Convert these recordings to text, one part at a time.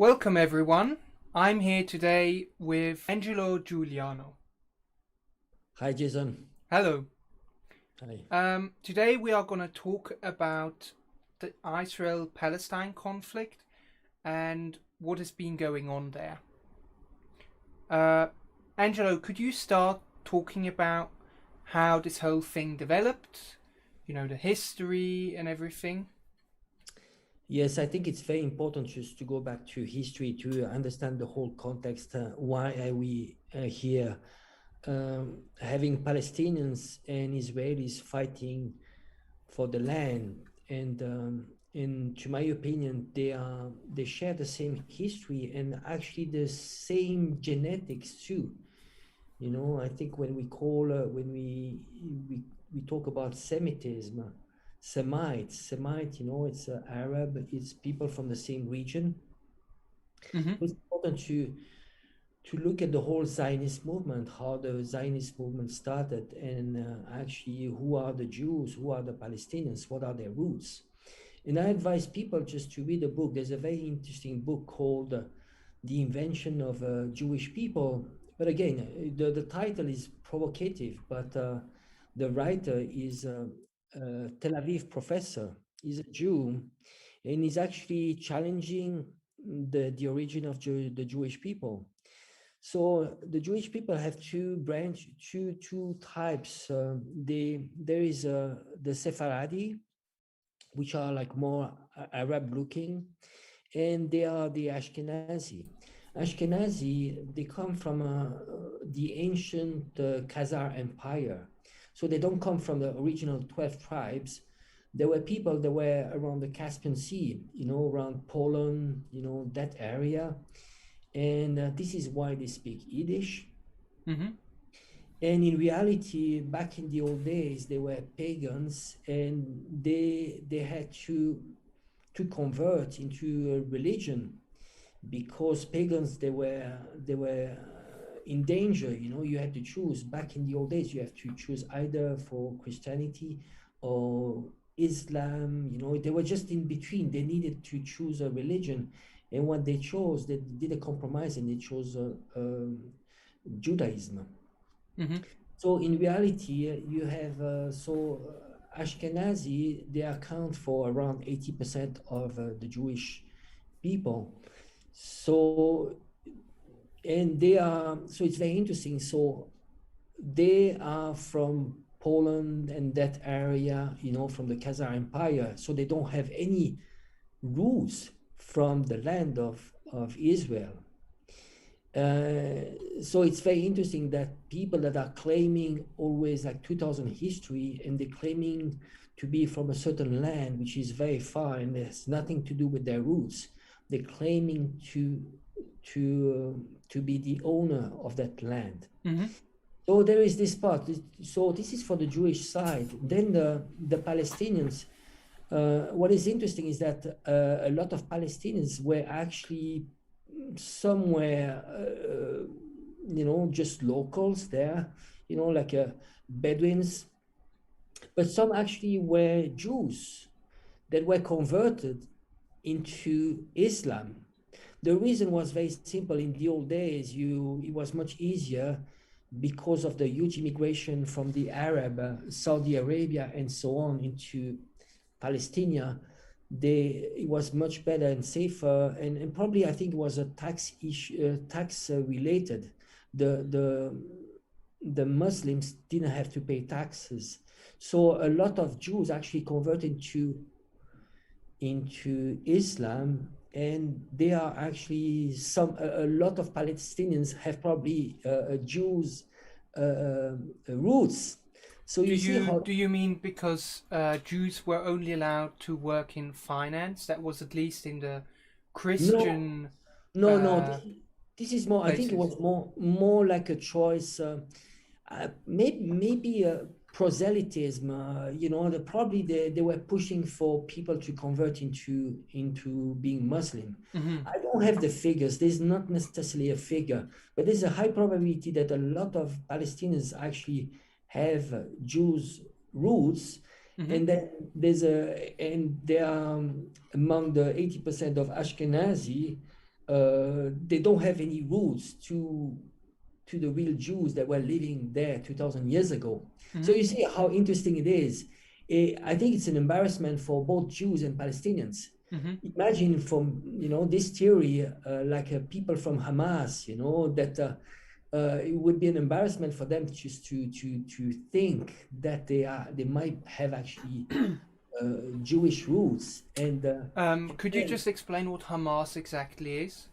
Welcome everyone. I'm here today with Angelo Giuliano. Hi, Jason. Hello. Hi. Today we are going to talk about the Israel Palestine conflict and what has been going on there. Angelo, could you start talking about how this whole thing developed? The history and everything? Yes, I think it's very important just to go back to history to understand the whole context. Why are we here having Palestinians and Israelis fighting for the land? And to my opinion, they share the same history and actually the same genetics too. I think when we talk about Semitism, Semite, it's Arab, it's people from the same region. Mm-hmm. So it's important to look at the whole Zionist movement, how the Zionist movement started, and actually who are the Jews, who are the Palestinians, what are their roots. And I advise people just to read a book. There's a very interesting book called The Invention of Jewish People. But again, the title is provocative, but the writer is a Tel Aviv professor. He's a Jew, and he's actually challenging the origin of the Jewish people. So the Jewish people have two types. There is the Sephardi, which are like more Arab looking, and they are the Ashkenazi. Ashkenazi, they come from the ancient Khazar Empire. So they don't come from the original 12 tribes. There were people that were around the Caspian Sea, around Poland, that area. And this is why they speak Yiddish. Mm-hmm. And in reality, back in the old days, they were pagans, and they had to convert into a religion because pagans they were in danger. You had to choose. Back in the old days, you have to choose either for Christianity or Islam. They were just in between. They needed to choose a religion, and what they chose, they did a compromise and they chose Judaism. Mm-hmm. So in reality, you have Ashkenazi, they account for around 80% of the Jewish people. So so it's very interesting. So they are from Poland and that area, from the Khazar Empire. So they don't have any roots from the land of Israel. So it's very interesting that people that are claiming always like 2000 history and they're claiming to be from a certain land which is very far and has nothing to do with their roots, they're claiming to be the owner of that land. Mm-hmm. So there is this part. So this is for the Jewish side. Then the Palestinians. What is interesting is that a lot of Palestinians were actually somewhere, just locals there, like Bedouins, but some actually were Jews that were converted into Islam. The reason was very simple. In the old days, it was much easier because of the huge immigration from the Arab, Saudi Arabia, and so on into Palestine. It was much better and safer, and probably I think it was a tax issue, tax related. The Muslims didn't have to pay taxes, so a lot of Jews actually converted into Islam, and they are actually a lot of Palestinians have probably Jews roots. So Do you see you how. do you mean because Jews were only allowed to work in finance? That was at least in the No, Christian no. uh, This is more. I think it places. was more like a choice. Maybe proselytism. Probably they were pushing for people to convert into being Muslim. Mm-hmm. I don't have the figures. There's not necessarily a figure, but there's a high probability that a lot of Palestinians actually have Jews roots, Mm-hmm. and then they are among the 80% of Ashkenazi. they don't have any roots to the real Jews that were living there 2,000 years ago. So you see how interesting it is. I think it's an embarrassment for both Jews and Palestinians. Imagine from this theory, people from Hamas, that it would be an embarrassment for them just to think that they might have actually Jewish roots. And could you just explain what Hamas exactly is?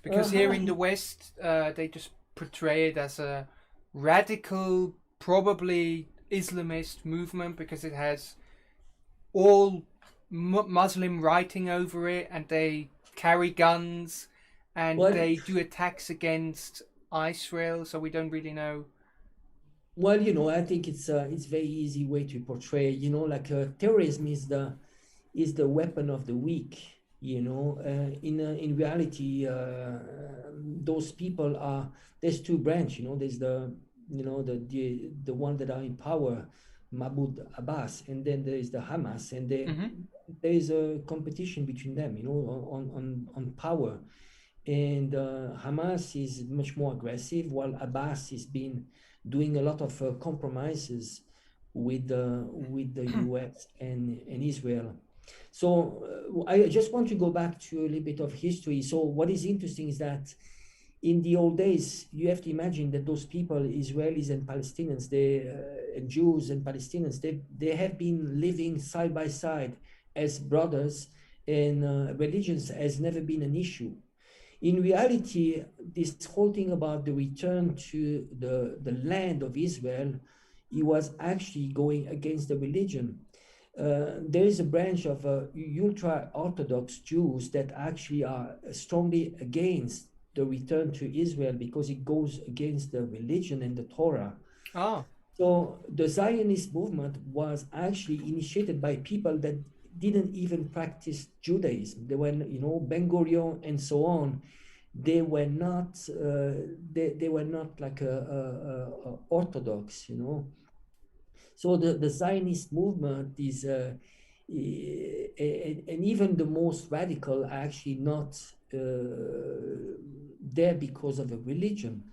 Because here in the West, they just portray it as a radical, probably Islamist movement because it has all Muslim writing over it, and they carry guns, and they do attacks against Israel. So we don't really know. Well, I think it's very easy way to portray. Terrorism is the weapon of the weak. In reality, those people are. There's two branches. There's the one that are in power, Mahmoud Abbas, and then there is the Hamas, and there is a competition between them. On power, and Hamas is much more aggressive, while Abbas has been doing a lot of compromises with the U.S. and Israel. So I just want to go back to a little bit of history. So what is interesting is that in the old days, you have to imagine that those people, Israelis and Palestinians, and Jews and Palestinians, they have been living side by side as brothers, and religions has never been an issue. In reality, this whole thing about the return to the land of Israel, it was actually going against the religion. There is a branch of ultra-Orthodox Jews that actually are strongly against the return to Israel because it goes against the religion and the Torah. So the Zionist movement was actually initiated by people that didn't even practice Judaism. They were, Ben-Gurion and so on. They were not. They were not like a Orthodox, So the Zionist movement is, and even the most radical, are actually not there because of a religion,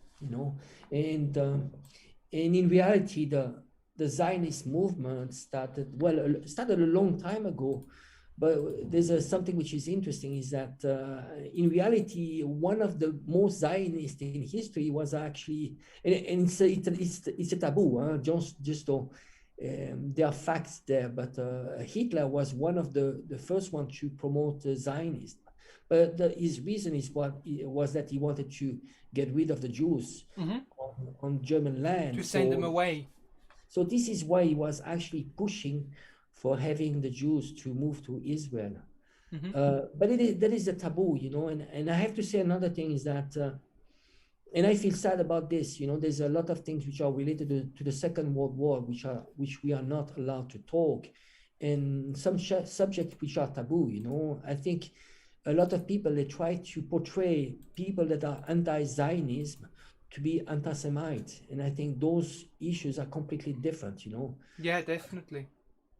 and in reality, the Zionist movement started a long time ago. But there's something which is interesting is that in reality, one of the most Zionists in history was actually, and it's a taboo, just there are facts there, but Hitler was one of the first ones to promote Zionism. But his reason was that he wanted to get rid of the Jews on German land. To send them away. So this is why he was actually pushing for having the Jews to move to Israel. But that is a taboo, and I have to say another thing is that, and I feel sad about this, there's a lot of things which are related to the Second World War, which we are not allowed to talk, and some subjects which are taboo, I think a lot of people, they try to portray people that are anti-Zionism to be anti-Semite, and I think those issues are completely different, Yeah, definitely.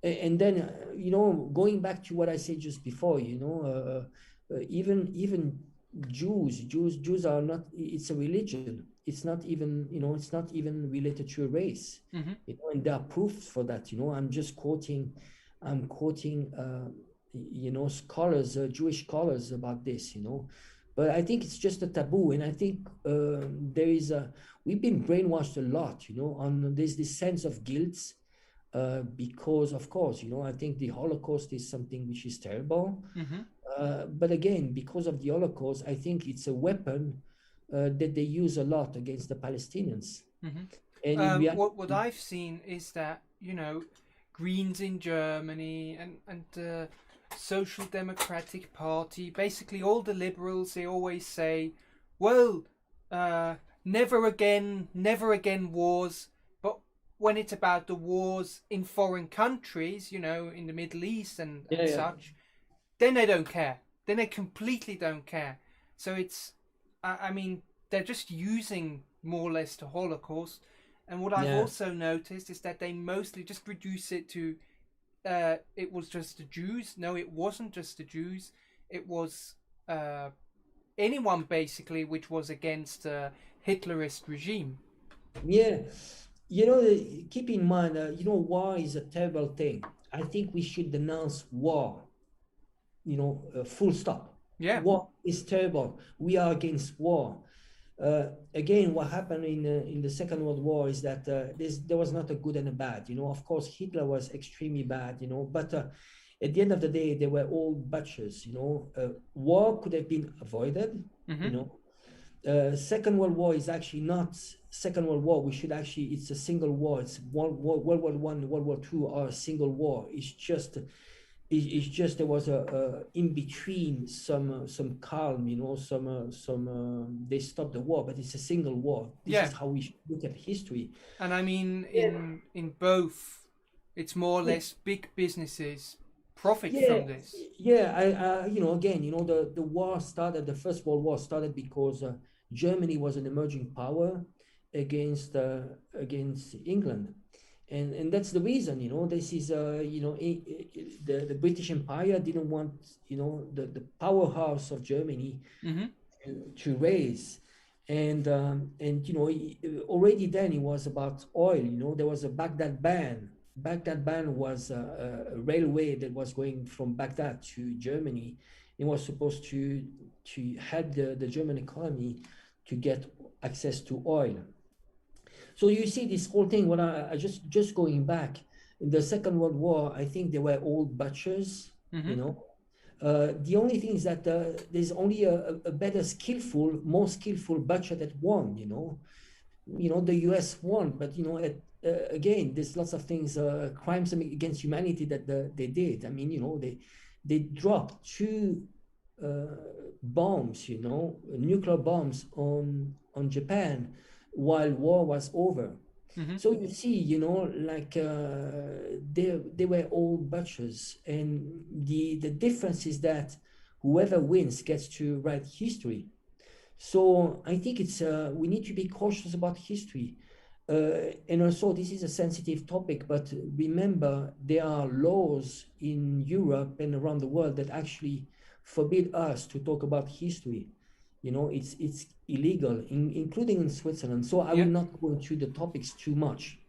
And then, going back to what I said just before, even Jews are not. It's a religion. It's not even, it's not even related to a race. And there are proofs for that. I'm quoting, scholars, Jewish scholars about this. But I think it's just a taboo, and I think we've been brainwashed a lot. There's this sense of guilt. Because of course, I think the Holocaust is something which is terrible. But again, because of the Holocaust, I think it's a weapon that they use a lot against the Palestinians. And what I've seen is that, Greens in Germany and the Social Democratic Party, basically all the liberals, they always say, well, never again wars. When it's about the wars in foreign countries, in the Middle East and such, then they don't care. Then they completely don't care. So it's, they're just using more or less the Holocaust. And what I've also noticed is that they mostly just reduce it to, it was just the Jews. No, it wasn't just the Jews. It was anyone basically which was against a Hitlerist regime. Yeah, keep in mind, war is a terrible thing. I think we should denounce war, full stop. Yeah. War is terrible. We are against war. Again, what happened in the Second World War is that there was not a good and a bad. Of course, Hitler was extremely bad. But at the end of the day, they were all butchers. War could have been avoided. Second World War is actually not Second World War. It's a single war. It's World War One, World War Two are a single war. It's just there was a in between some calm, they stopped the war, but it's a single war. This is how we should look at history. And I mean, in both, it's more or less big businesses profit from this. Yeah, again, the war started, the First World War started because Germany was an emerging power against England. And that's the reason, this is, the British Empire didn't want, the powerhouse of Germany to raise. And already then it was about oil, there was a Baghdad ban. Baghdad ban was a railway that was going from Baghdad to Germany. It was supposed to help the German economy to get access to oil. So you see this whole thing. When I just going back in the Second World War, I think they were all butchers. The only thing is that there's only a better more skillful butcher that won. The U.S. won, but again, there's lots of things, crimes against humanity that they did. I mean, they dropped two bombs, nuclear bombs on Japan while war was over. So you see, they were all butchers, and the difference is that whoever wins gets to write history. So I think it's we need to be cautious about history. And also, this is a sensitive topic, but remember, there are laws in Europe and around the world that actually forbid us to talk about history. It's illegal, including in Switzerland. So I will not go into the topics too much,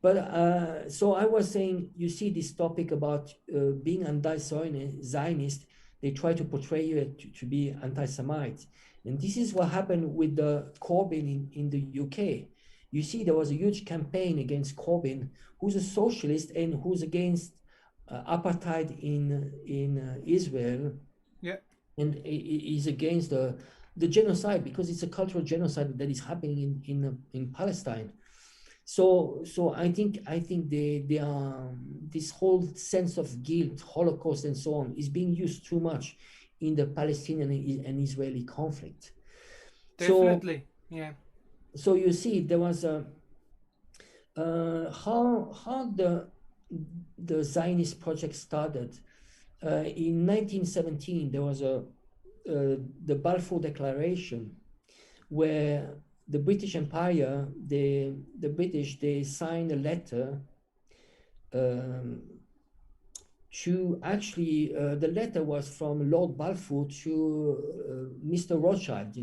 But so I was saying, you see this topic about being anti-Zionist, they try to portray you to be anti-Semite. And this is what happened with the Corbyn in the UK. You see, there was a huge campaign against Corbyn, who's a socialist and who's against apartheid in Israel. Yeah. And is against the genocide, because it's a cultural genocide that is happening in Palestine. So I think they are, this whole sense of guilt, Holocaust, and so on is being used too much in the Palestinian and Israeli conflict. Definitely, yeah. So you see, there was a how the Zionist project started. In 1917, there was the Balfour Declaration, where the British Empire, the British, they signed a letter to actually, the letter was from Lord Balfour to Mr. Rothschild,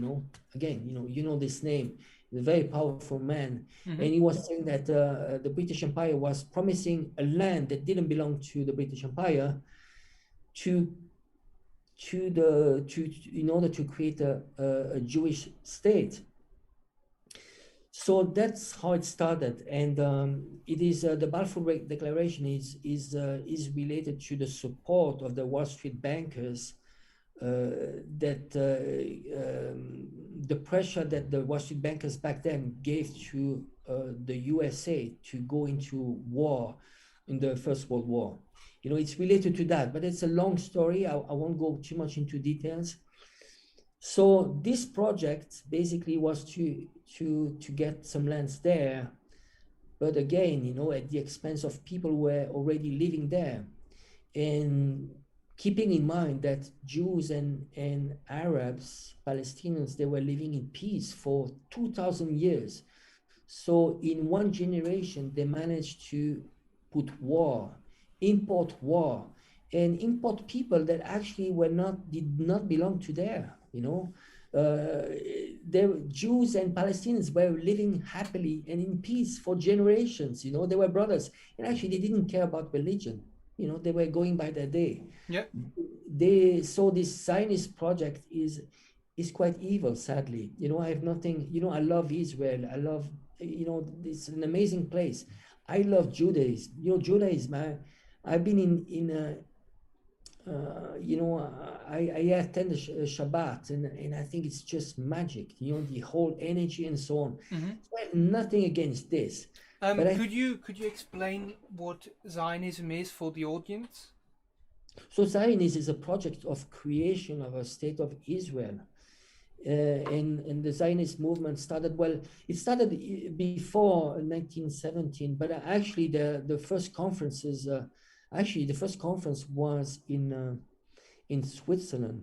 again, this name, a very powerful man. And he was saying that the British Empire was promising a land that didn't belong to the British Empire in order to create a Jewish state. So that's how it started, and it is the Balfour Declaration is related to the support of the Wall Street bankers, that the pressure that the Wall Street bankers back then gave to the USA to go into war in the First World War. It's related to that, but it's a long story. I won't go too much into details. So this project basically was to get some lands there, but again, at the expense of people who were already living there, and keeping in mind that Jews and Arabs, Palestinians, they were living in peace for 2,000 years. So in one generation, they managed to put import war, and import people that actually did not belong to there. you know. There, Jews and Palestinians were living happily and in peace for generations, you know. They were brothers, and actually they didn't care about religion, you know. They were going by their day. Yeah. They saw this Zionist project is quite evil, sadly. You know, I have nothing, you know, I love Israel. I love, you know, it's an amazing place. I love Judaism. You know, Judaism, I've been you know, I attend the Shabbat, and I think it's just magic, you know, the whole energy and so on. Mm-hmm. So I have nothing against this. But I, Could you explain what Zionism is for the audience? so Zionism is a project of creation of a state of Israel. And the Zionist movement started, well, it started before 1917, but actually the first conferences, actually the first conference was in Switzerland.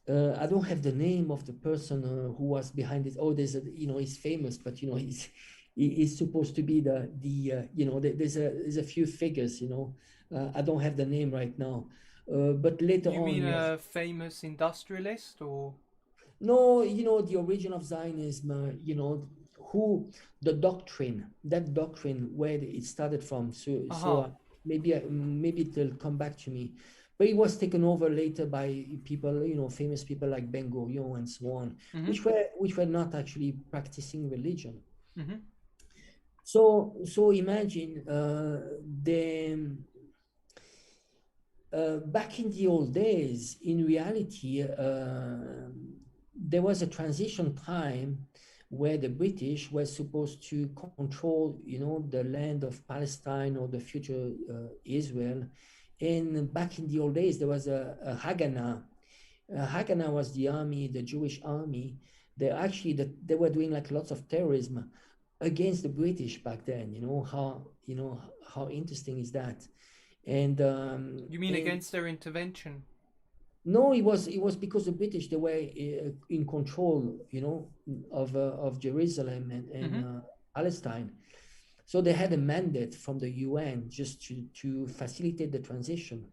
I don't have the name of the person who was behind it. Oh, there's a, you know, he's famous, but you know, he's supposed to be the you know, there's a few figures, you know. I don't have the name right now, but later You on, mean yes. a famous industrialist, or? No, you know, the origin of Zionism, you know, who the doctrine, that doctrine, where it started from. Aha. Maybe it'll come back to me. But it was taken over later by people, you know, famous people like Ben Gurion and so on, Mm-hmm. which were not actually practicing religion. Mm-hmm. So imagine the back in the old days, in reality, there was a transition time where the British were supposed to control, you know, the land of Palestine or the future Israel. And back in the old days, there was a Haganah. Haganah was the army, the Jewish army. They were doing like lots of terrorism against the British back then. You know how interesting is that? And You mean against their intervention? no, it was because the British, they were in control, you know, of Jerusalem and Mm-hmm. Palestine. So they had a mandate from the UN just to facilitate the transition.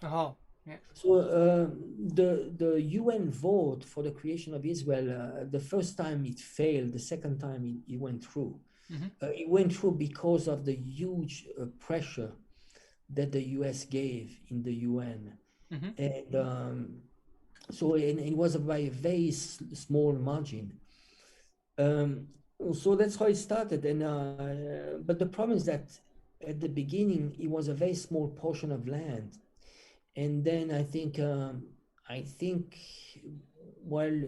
Aha. Yeah. So the UN vote for the creation of Israel, the first time it failed, the second time it went through. Mm-hmm. It went through because of the huge pressure that the US gave in the UN. Mm-hmm. And so it was by a very small margin. Um, so that's how it started. And but the problem is that at the beginning it was a very small portion of land, and then I think while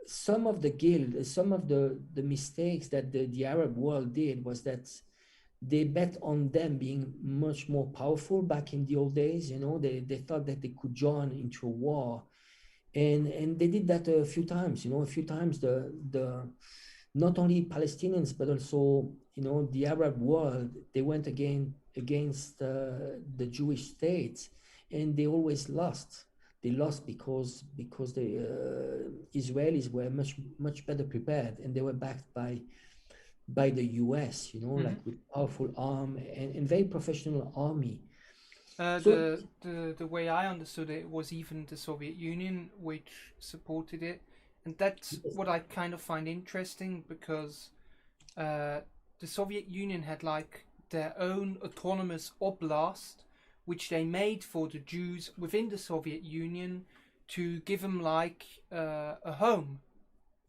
some of the guilt, some of the mistakes that the Arab world did was that they bet on them being much more powerful back in the old days. You know, they thought that they could join into a war, and they did that a few times. You know, a few times the not only Palestinians but also, you know, the Arab world, they went against the Jewish state, and they always lost. They lost because the Israelis were much better prepared, and they were backed by the US, you know, Mm-hmm. like with powerful arm and very professional army. So The way I understood it was even the Soviet Union which supported it, and that's what I kind of find interesting, because the Soviet Union had like their own autonomous oblast, which they made for the Jews within the Soviet Union to give them like a home,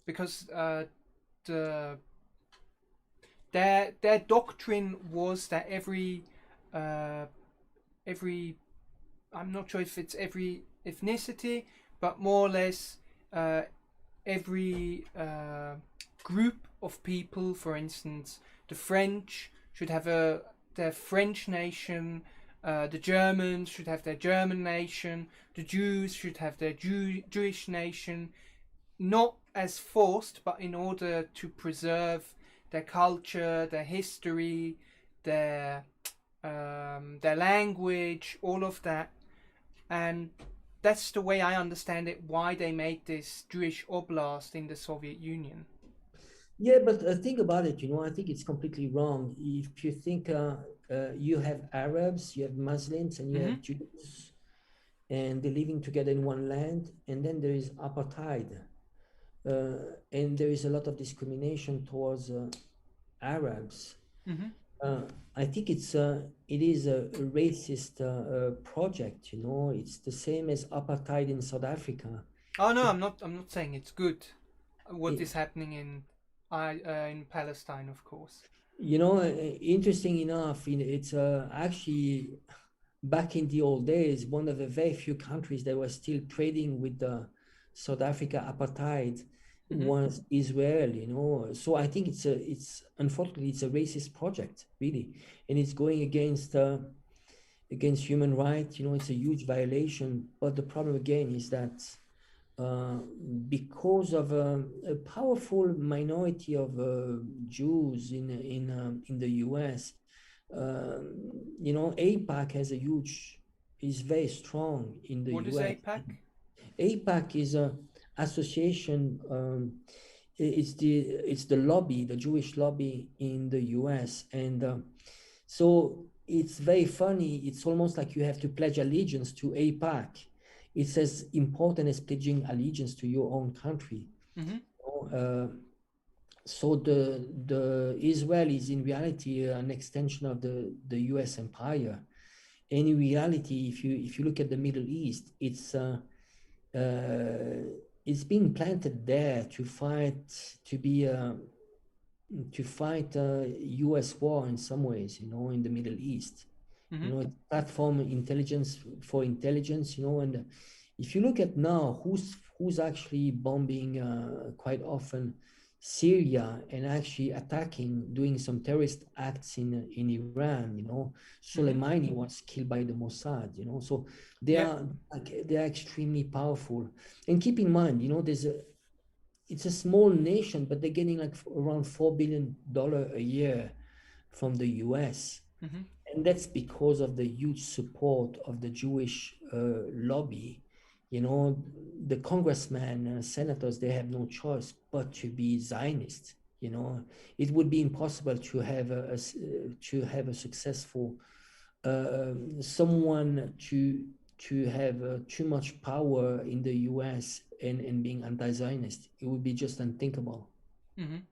because the their doctrine was that every I'm not sure if it's every ethnicity, but more or less every group of people, for instance, the French should have their French nation, the Germans should have their German nation, the Jews should have their Jewish nation, not as forced, but in order to preserve their culture, their history, their language, all of that. And that's the way I understand it, why they made this Jewish oblast in the Soviet Union. yeah, but think about it. You know, I think it's completely wrong. If you think you have Arabs, you have Muslims, and you Mm-hmm. have Jews, and they're living together in one land, and then there is apartheid. and there is a lot of discrimination towards Arabs. Mm-hmm. Uh, I think it is a racist project. You know, it's the same as apartheid in South Africa. Oh no, It, I'm not saying it's good. What it, is happening in Palestine, of course. you know, interesting enough, it's actually back in the old days, one of the very few countries that were still trading with the South Africa apartheid Mm-hmm. was Israel, you know. So I think it's unfortunately it's a racist project, really, and it's going against human rights. You know, it's a huge violation. But the problem again is that uh, because of a powerful minority of Jews in the U.S., you know, AIPAC has a huge is very strong in the What is U.S. APAC? AIPAC is a association. It's the lobby, the Jewish lobby in the U.S. and so it's very funny. It's almost like you have to pledge allegiance to AIPAC. It's as important as pledging allegiance to your own country. Mm-hmm. So the Israel is in reality an extension of the U.S. empire. And in reality, if you look at the Middle East, it's being planted there to fight to fight a U.S. war in some ways, you know, in the Middle East. Mm-hmm. You know, platform intelligence for intelligence, you know, and if you look at now who's actually bombing quite often Syria and actually attacking, doing some terrorist acts in Iran, you know, Mm-hmm. Soleimani was killed by the Mossad, you know, so Yeah. they are extremely powerful. And keep in mind, you know, it's a small nation, but they're getting like around $4 billion a year from the US. Mm-hmm. And that's because of the huge support of the Jewish lobby. You know, the congressmen and senators, they have no choice but to be Zionist. You know, it would be impossible to have to have a successful someone to have too much power in the US and being anti-Zionist. It would be just unthinkable. Mm-hmm.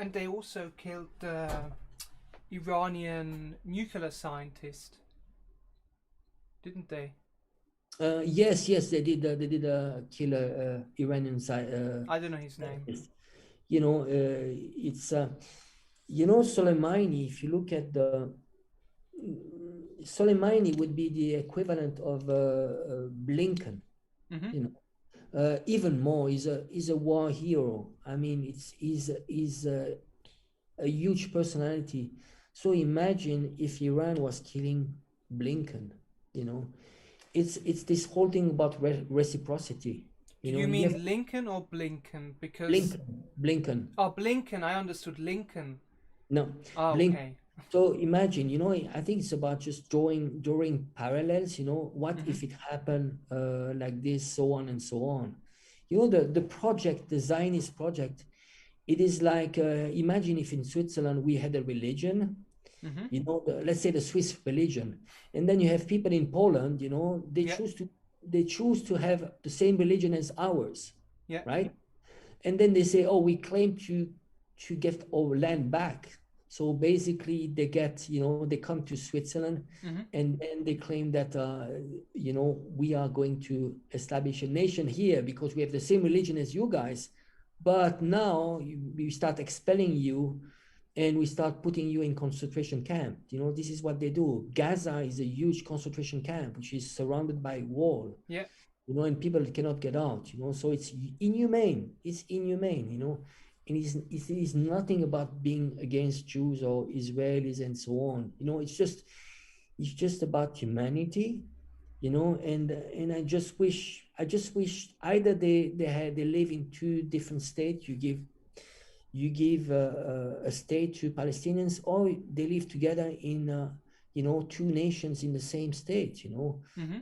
And they also killed the Iranian nuclear scientist, didn't they? Yes, they did. They did kill a Iranian I don't know his name. scientist. You know, it's you know, Soleimani. If you look at the Soleimani would be the equivalent of Blinken. Mm-hmm. You know, even more. He's a war hero. I mean, he's a huge personality. So imagine if Iran was killing Blinken. You know, it's this whole thing about reciprocity. Do You you know, you have mean Lincoln or Blinken? Because Blinken. oh, Blinken. I understood Lincoln. No, Oh, Blink. okay. So imagine, you know, I think it's about just drawing parallels. You know, what Mm-hmm. if it happened like this, so on and so on. You know, the project, the Zionist project, it is like imagine if in Switzerland we had a religion, Mm-hmm. you know, let's say the Swiss religion, and then you have people in Poland, you know, Yeah. they choose to have the same religion as ours, Yeah. right? And then they say, oh, we claim to get our land back. So basically they get, you know, they come to Switzerland Mm-hmm. and they claim that you know, we are going to establish a nation here because we have the same religion as you guys, but now we start expelling you and we start putting you in concentration camp. You know, this is what they do. Gaza is a huge concentration camp which is surrounded by wall, Yeah. you know, and people cannot get out, you know, so it's inhumane. It's inhumane, you know, and it is nothing about being against Jews or Israelis and so on. You know, it's just about humanity, you know, and I just wish either they live in two different states. You give a state to Palestinians, or they live together in you know, two nations in the same state. You know, Mm-hmm.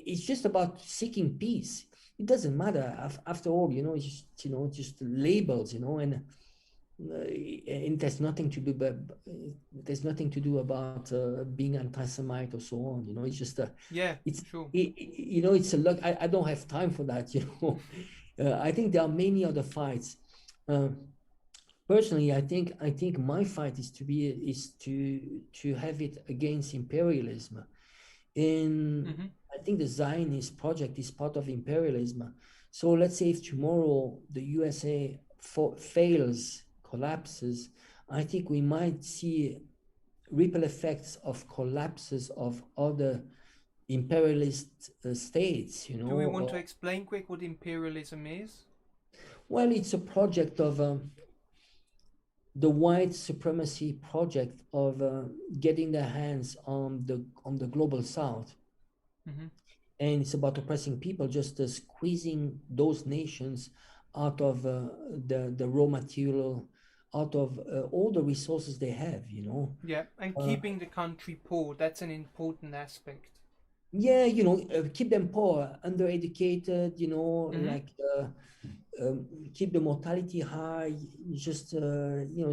it's just about seeking peace. It doesn't matter after all. You know, it's just, you know, just labels. You know, and there's nothing to do, but there's nothing to do about being anti-Semite or so on. You know, it's just Yeah. it's Sure. you know, it's a look. I don't have time for that. You know, I think there are many other fights. Uh, Personally, I think my fight is to have it against imperialism. And Mm-hmm. I think the Zionist project is part of imperialism. So let's say if tomorrow the USA fails, collapses, I think we might see ripple effects of collapses of other imperialist states, Do we want to or explain quick what imperialism is? well, it's a project of the white supremacy project of getting their hands on the global south, Mm-hmm. and it's about oppressing people, just squeezing those nations out of the raw material, out of all the resources they have. Yeah, and uh, keeping the country poor, that's an important aspect. yeah, keep them poor, undereducated, Mm-hmm. like keep the mortality high, just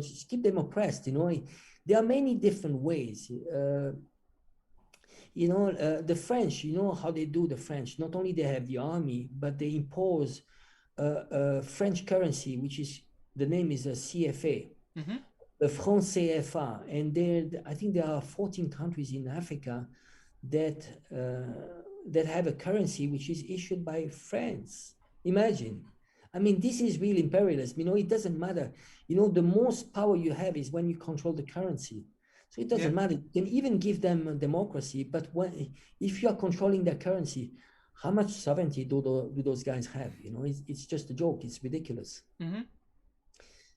just keep them oppressed. There are many different ways. The French, how they do the French. Not only they have the army, but they impose a French currency, which is the name is a CFA, Mm-hmm. the franc CFA, and I think there are 14 countries in Africa that that have a currency which is issued by France. Imagine. I mean, this is real imperialism. It doesn't matter. The most power you have is when you control the currency. So it Yeah. doesn't matter. You can even give them a democracy, but if you are controlling their currency, how much sovereignty do those guys have? It's just a joke. It's ridiculous. Mm-hmm.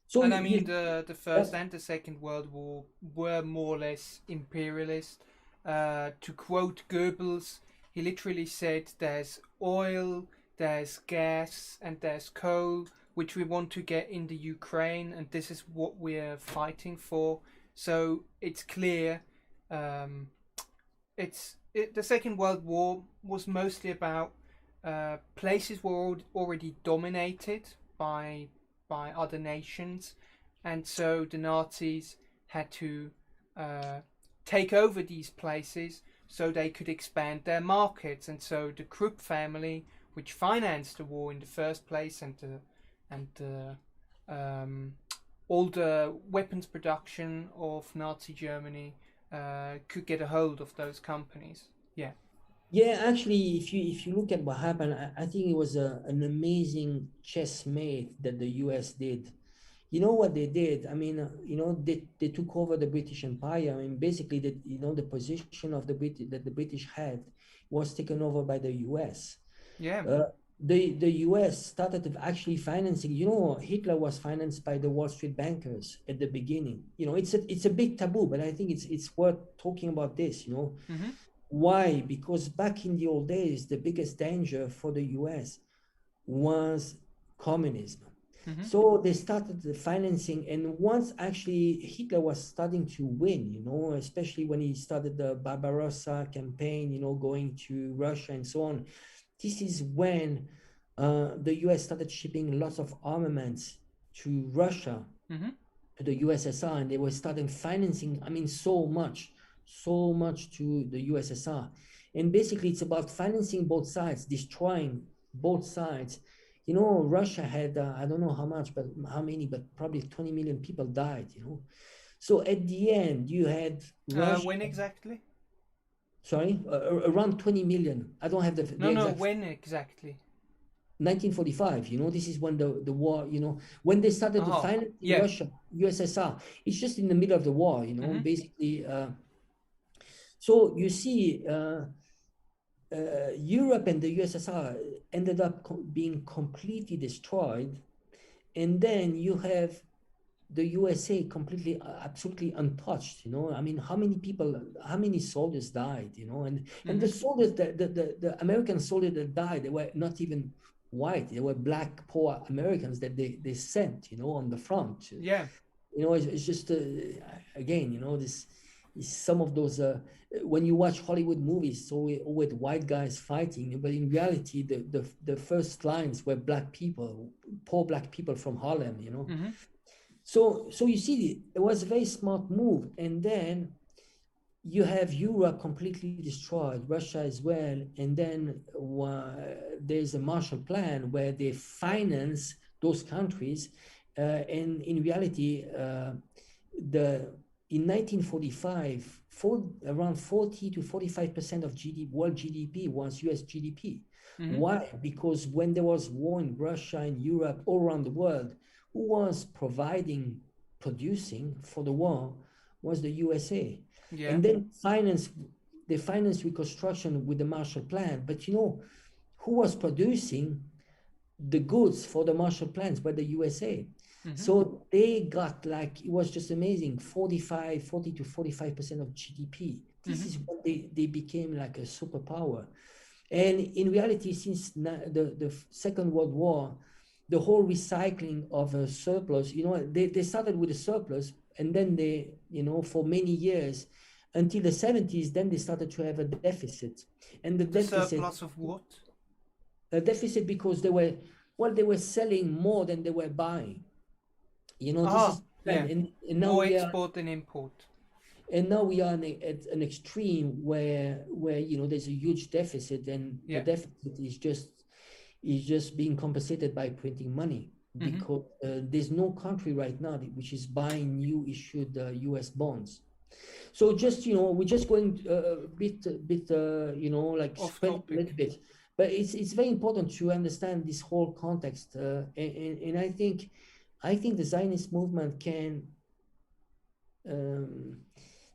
So And you, I mean, you the yeah. First and the Second World War were more or less imperialist. To quote Goebbels, he literally said, "There's oil, there's gas, and there's coal, which we want to get in the Ukraine, and this is what we're fighting for." So it's clear. Um, the Second World War was mostly about places were already dominated by other nations, and so the Nazis had to uh, take over these places so they could expand their markets. And so the Krupp family, which financed the war in the first place, and all the weapons production of Nazi Germany, could get a hold of those companies. Yeah. Yeah, actually, if you look at what happened, I think it was an amazing chessmate that the U.S. did. You know what they did? I mean, they took over the British Empire. I mean, basically, the position of that the British had was taken over by the U.S. Yeah. Uh, the U.S. started actually financing. Hitler was financed by the Wall Street bankers at the beginning. It's a big taboo, but I think it's worth talking about this. Mm-hmm. Why? Because back in the old days, the biggest danger for the US was communism. Mm-hmm. So they started the financing, and once actually Hitler was starting to win, especially when he started the Barbarossa campaign, going to Russia and so on. This is when the US started shipping lots of armaments to Russia, Mm-hmm. to the USSR, and they were starting financing, I mean, so much to the USSR. And basically, it's about financing both sides, destroying both sides. Russia had, I don't know how much, but how many, but probably 20 million people died. So at the end, you had Russia, When exactly? sorry, around 20 million. I don't have the No, no. exact When exactly? 1945, this is when the war, when they started to Oh, finance yeah. Russia, USSR, it's just in the middle of the war, Mm-hmm. basically. So you see, Europe and the USSR ended up being completely destroyed. And then you have the USA completely, absolutely untouched. I mean, how many soldiers died. And Mm-hmm. the soldiers, the American soldiers that died, they were not even white. They were black, poor Americans that they sent, on the front. Yeah. It's just, again, this is some of those, when you watch Hollywood movies, so with white guys fighting, but in reality, the first lines were black people, poor black people from Harlem. Mm-hmm. So you see, it was a very smart move. And then you have Europe completely destroyed, Russia as well, and then there's a Marshall Plan where they finance those countries, and in reality, the in 1945, around 40 to 45% of world GDP was US GDP. Mm-hmm. Why? Because when there was war in Russia and Europe, all around the world, who was producing for the war was the USA. Yeah. And then they financed reconstruction with the Marshall Plan. But who was producing the goods for the Marshall Plans by the USA? Mm-hmm. So they got, like, it was just amazing, 40 to 45% of GDP. This is what they became, like a superpower. And in reality, since the Second World War, the whole recycling of a surplus, they started with a surplus, and then they, for many years, until the 70s, then they started to have a deficit. And the deficit, surplus of what? a deficit because they were selling more than they were buying. This is, yeah. and now More we are, export than import. and now we are at an extreme where there's a huge deficit, and the deficit is just being compensated by printing money, because there's no country right now which is buying new issued US bonds. So just, we're just going a bit like Off spread topic. a little bit, but it's very important to understand this whole context, and I think the Zionist movement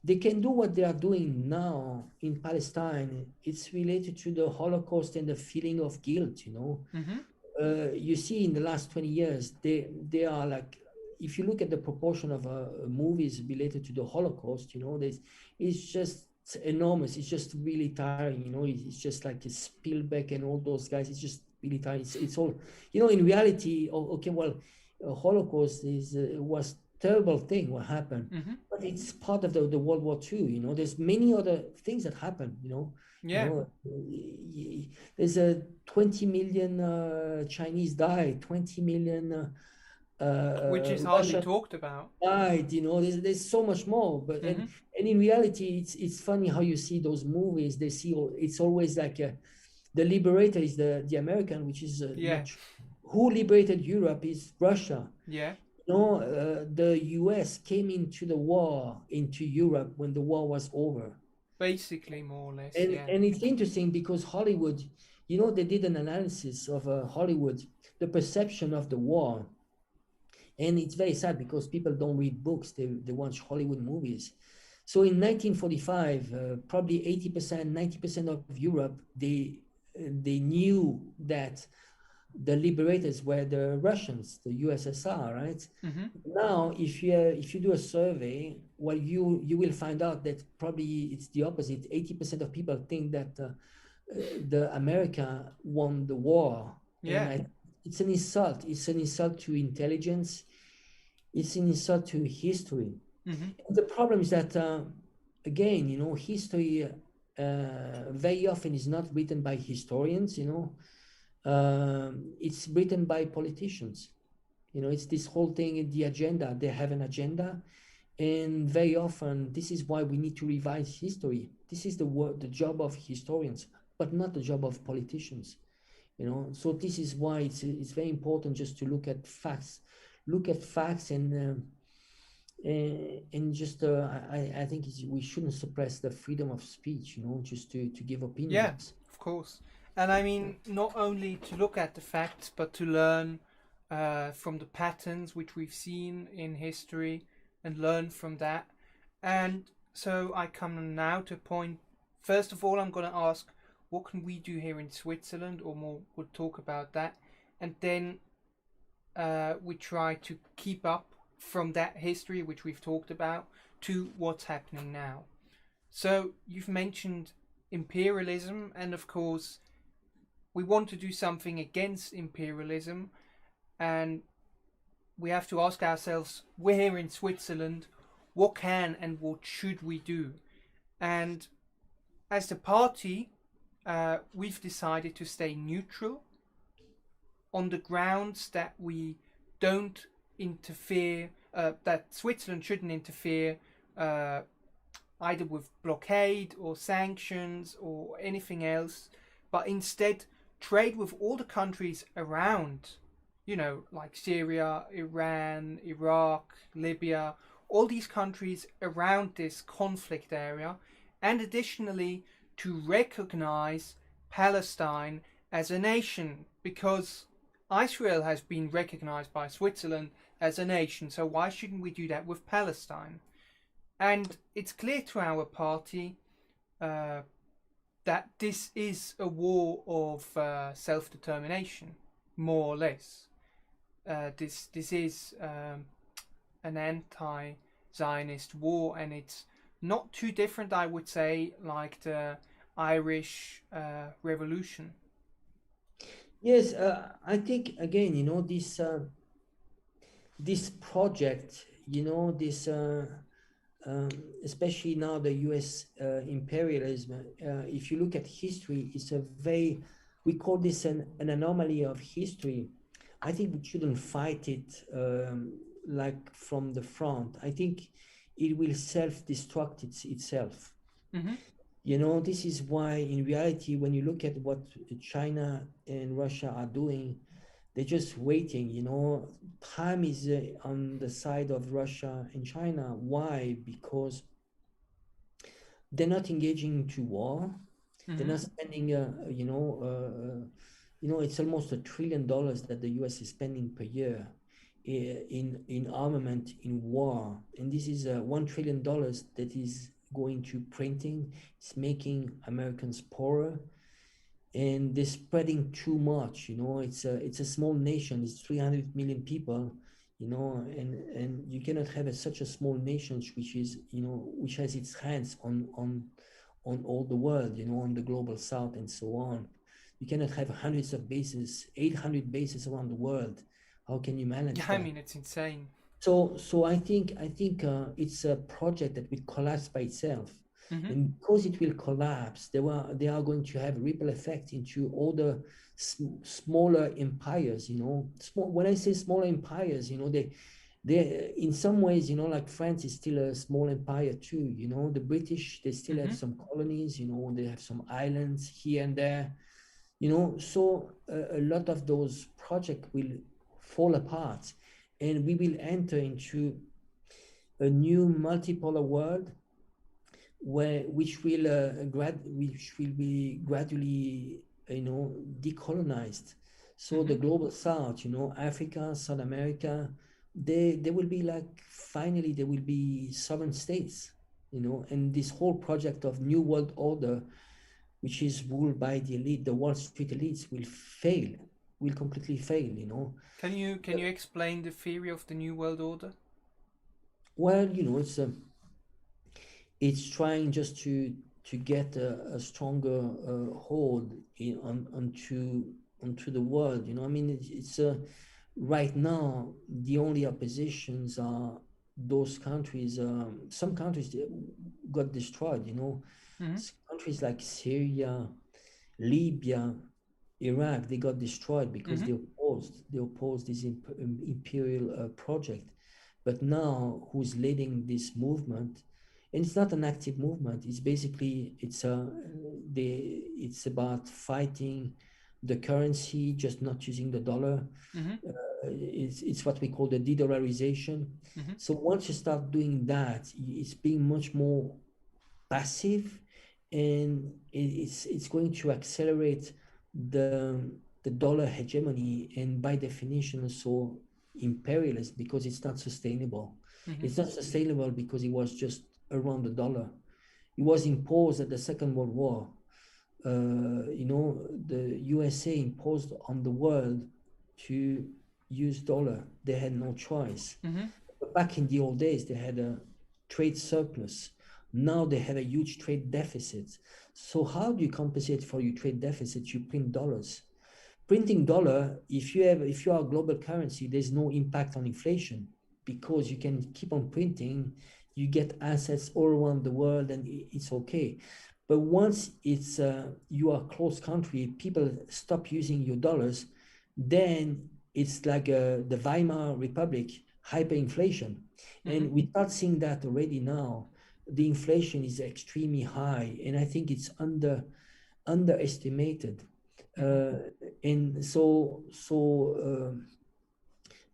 they can do what they are doing now in Palestine. It's related to the Holocaust and the feeling of guilt. You see, in the last 20 years, they are like, if you look at the proportion of movies related to the Holocaust, it's just enormous. It's just really tiring. It's just like Spielberg and all those guys. It's just really tiring. It's all, in reality. Okay, well, Holocaust was terrible thing what happened, but it's part of the World War II. There's many other things that happen. There's a 20 million Chinese died, 20 million which is hardly Russian talked about. died. There's so much more, but and in reality, it's funny how you see those movies. It's always like the liberator is the American, which is not true. Who liberated Europe is Russia. Yeah. The US came into the war into Europe when the war was over. Basically, more or less. And it's interesting because Hollywood, they did an analysis of Hollywood, the perception of the war. And it's very sad because people don't read books, they watch Hollywood movies. So in 1945, probably 80%, 90% of Europe, they knew that the liberators were the Russians, the USSR, right? Now, if you do a survey, well, you will find out that probably it's the opposite. 80% of people think that the America won the war. And it's an insult. It's an insult to intelligence. It's an insult to history. The problem is that, again, history very often is not written by historians. It's written by politicians. It's this whole thing, the agenda. They have an agenda, and very often this is why we need to revise history. This is the job of historians, but not the job of politicians. So this is why it's very important just to look at facts, and just I think we shouldn't suppress the freedom of speech, just to give opinions. Yeah, of course. And I mean, not only to look at the facts, but to learn from the patterns which we've seen in history and learn from that. And so I come now to a point. First of all, I'm going to ask, what can we do here in Switzerland, or more, we'll talk about that. And then we try to keep up from that history which we've talked about to what's happening now. So you've mentioned imperialism, and of course we want to do something against imperialism, and we have to ask ourselves, we're here in Switzerland, what can and what should we do? And as the party, we've decided to stay neutral on the grounds that we don't interfere, that Switzerland shouldn't interfere either with blockade or sanctions or anything else, but instead trade with all the countries around, like Syria, Iran, Iraq, Libya, all these countries around this conflict area, and additionally to recognize Palestine as a nation, because Israel has been recognized by Switzerland as a nation, so why shouldn't we do that with Palestine? And it's clear to our party that this is a war of self-determination, more or less. This is an anti-Zionist war, and it's not too different, I would say, like the Irish Revolution. Yes, I think again, this project, especially now the U.S. Imperialism. If you look at history, we call this an anomaly of history. I think we shouldn't fight it like from the front. I think it will self-destruct itself. Mm-hmm. This is why in reality, when you look at what China and Russia are doing, they're just waiting. Time is on the side of Russia and China. Why? Because they're not engaging into war. They're Mm-hmm. not spending, it's almost $1 trillion that the U.S. is spending per year in armament, in war, and this is $1 trillion that is going to printing. It's making Americans poorer, and they're spreading too much. It's a small nation. It's 300 million people. And you cannot have such a small nation which has its hands on all the world, on the global south and so on. You cannot have hundreds of bases, 800 bases around the world. How can you manage I that? mean, it's insane. So I think it's a project that will collapse by itself, Mm-hmm. and because it will collapse, they are going to have a ripple effect into all the smaller empires. When I say smaller empires, they in some ways, like France is still a small empire too. The British, they still have some colonies. They have some islands here and there. So a lot of those projects will fall apart, and we will enter into a new multipolar world which will be gradually decolonized. So the global south, Africa, South America, they will be like, finally they will be sovereign states, and this whole project of new world order, which is ruled by the elite, the Wall Street elites, will completely fail. Can you explain the theory of the New World Order? Well, it's trying just to get a stronger hold onto the world. I mean, it's right now the only oppositions are those countries. Some countries got destroyed. Mm-hmm. Countries like Syria, Libya, Iraq, they got destroyed because Mm-hmm. they opposed this imperial project. But now, who's leading this movement? And it's not an active movement. It's basically it's about fighting the currency, just not using the dollar. Mm-hmm. It's what we call the de-dollarization. Mm-hmm. So once you start doing that, it's being much more passive, and it's going to accelerate the dollar hegemony, and by definition also imperialist, because it's not sustainable. Mm-hmm. It's not sustainable because it was just around the dollar. It was imposed at the Second World War. The USA imposed on the world to use dollar. They had no choice. Mm-hmm. But back in the old days, they had a trade surplus. Now they have a huge trade deficit. So how do you compensate for your trade deficit? You print dollars. Printing dollar, if you are a global currency, there's no impact on inflation, because you can keep on printing. You get assets all around the world, and it's okay. But once it's you are a closed country, people stop using your dollars, then it's like the Weimar Republic, hyperinflation. Mm-hmm. And we start seeing that already now. the inflation is extremely high, and I think it's underestimated. And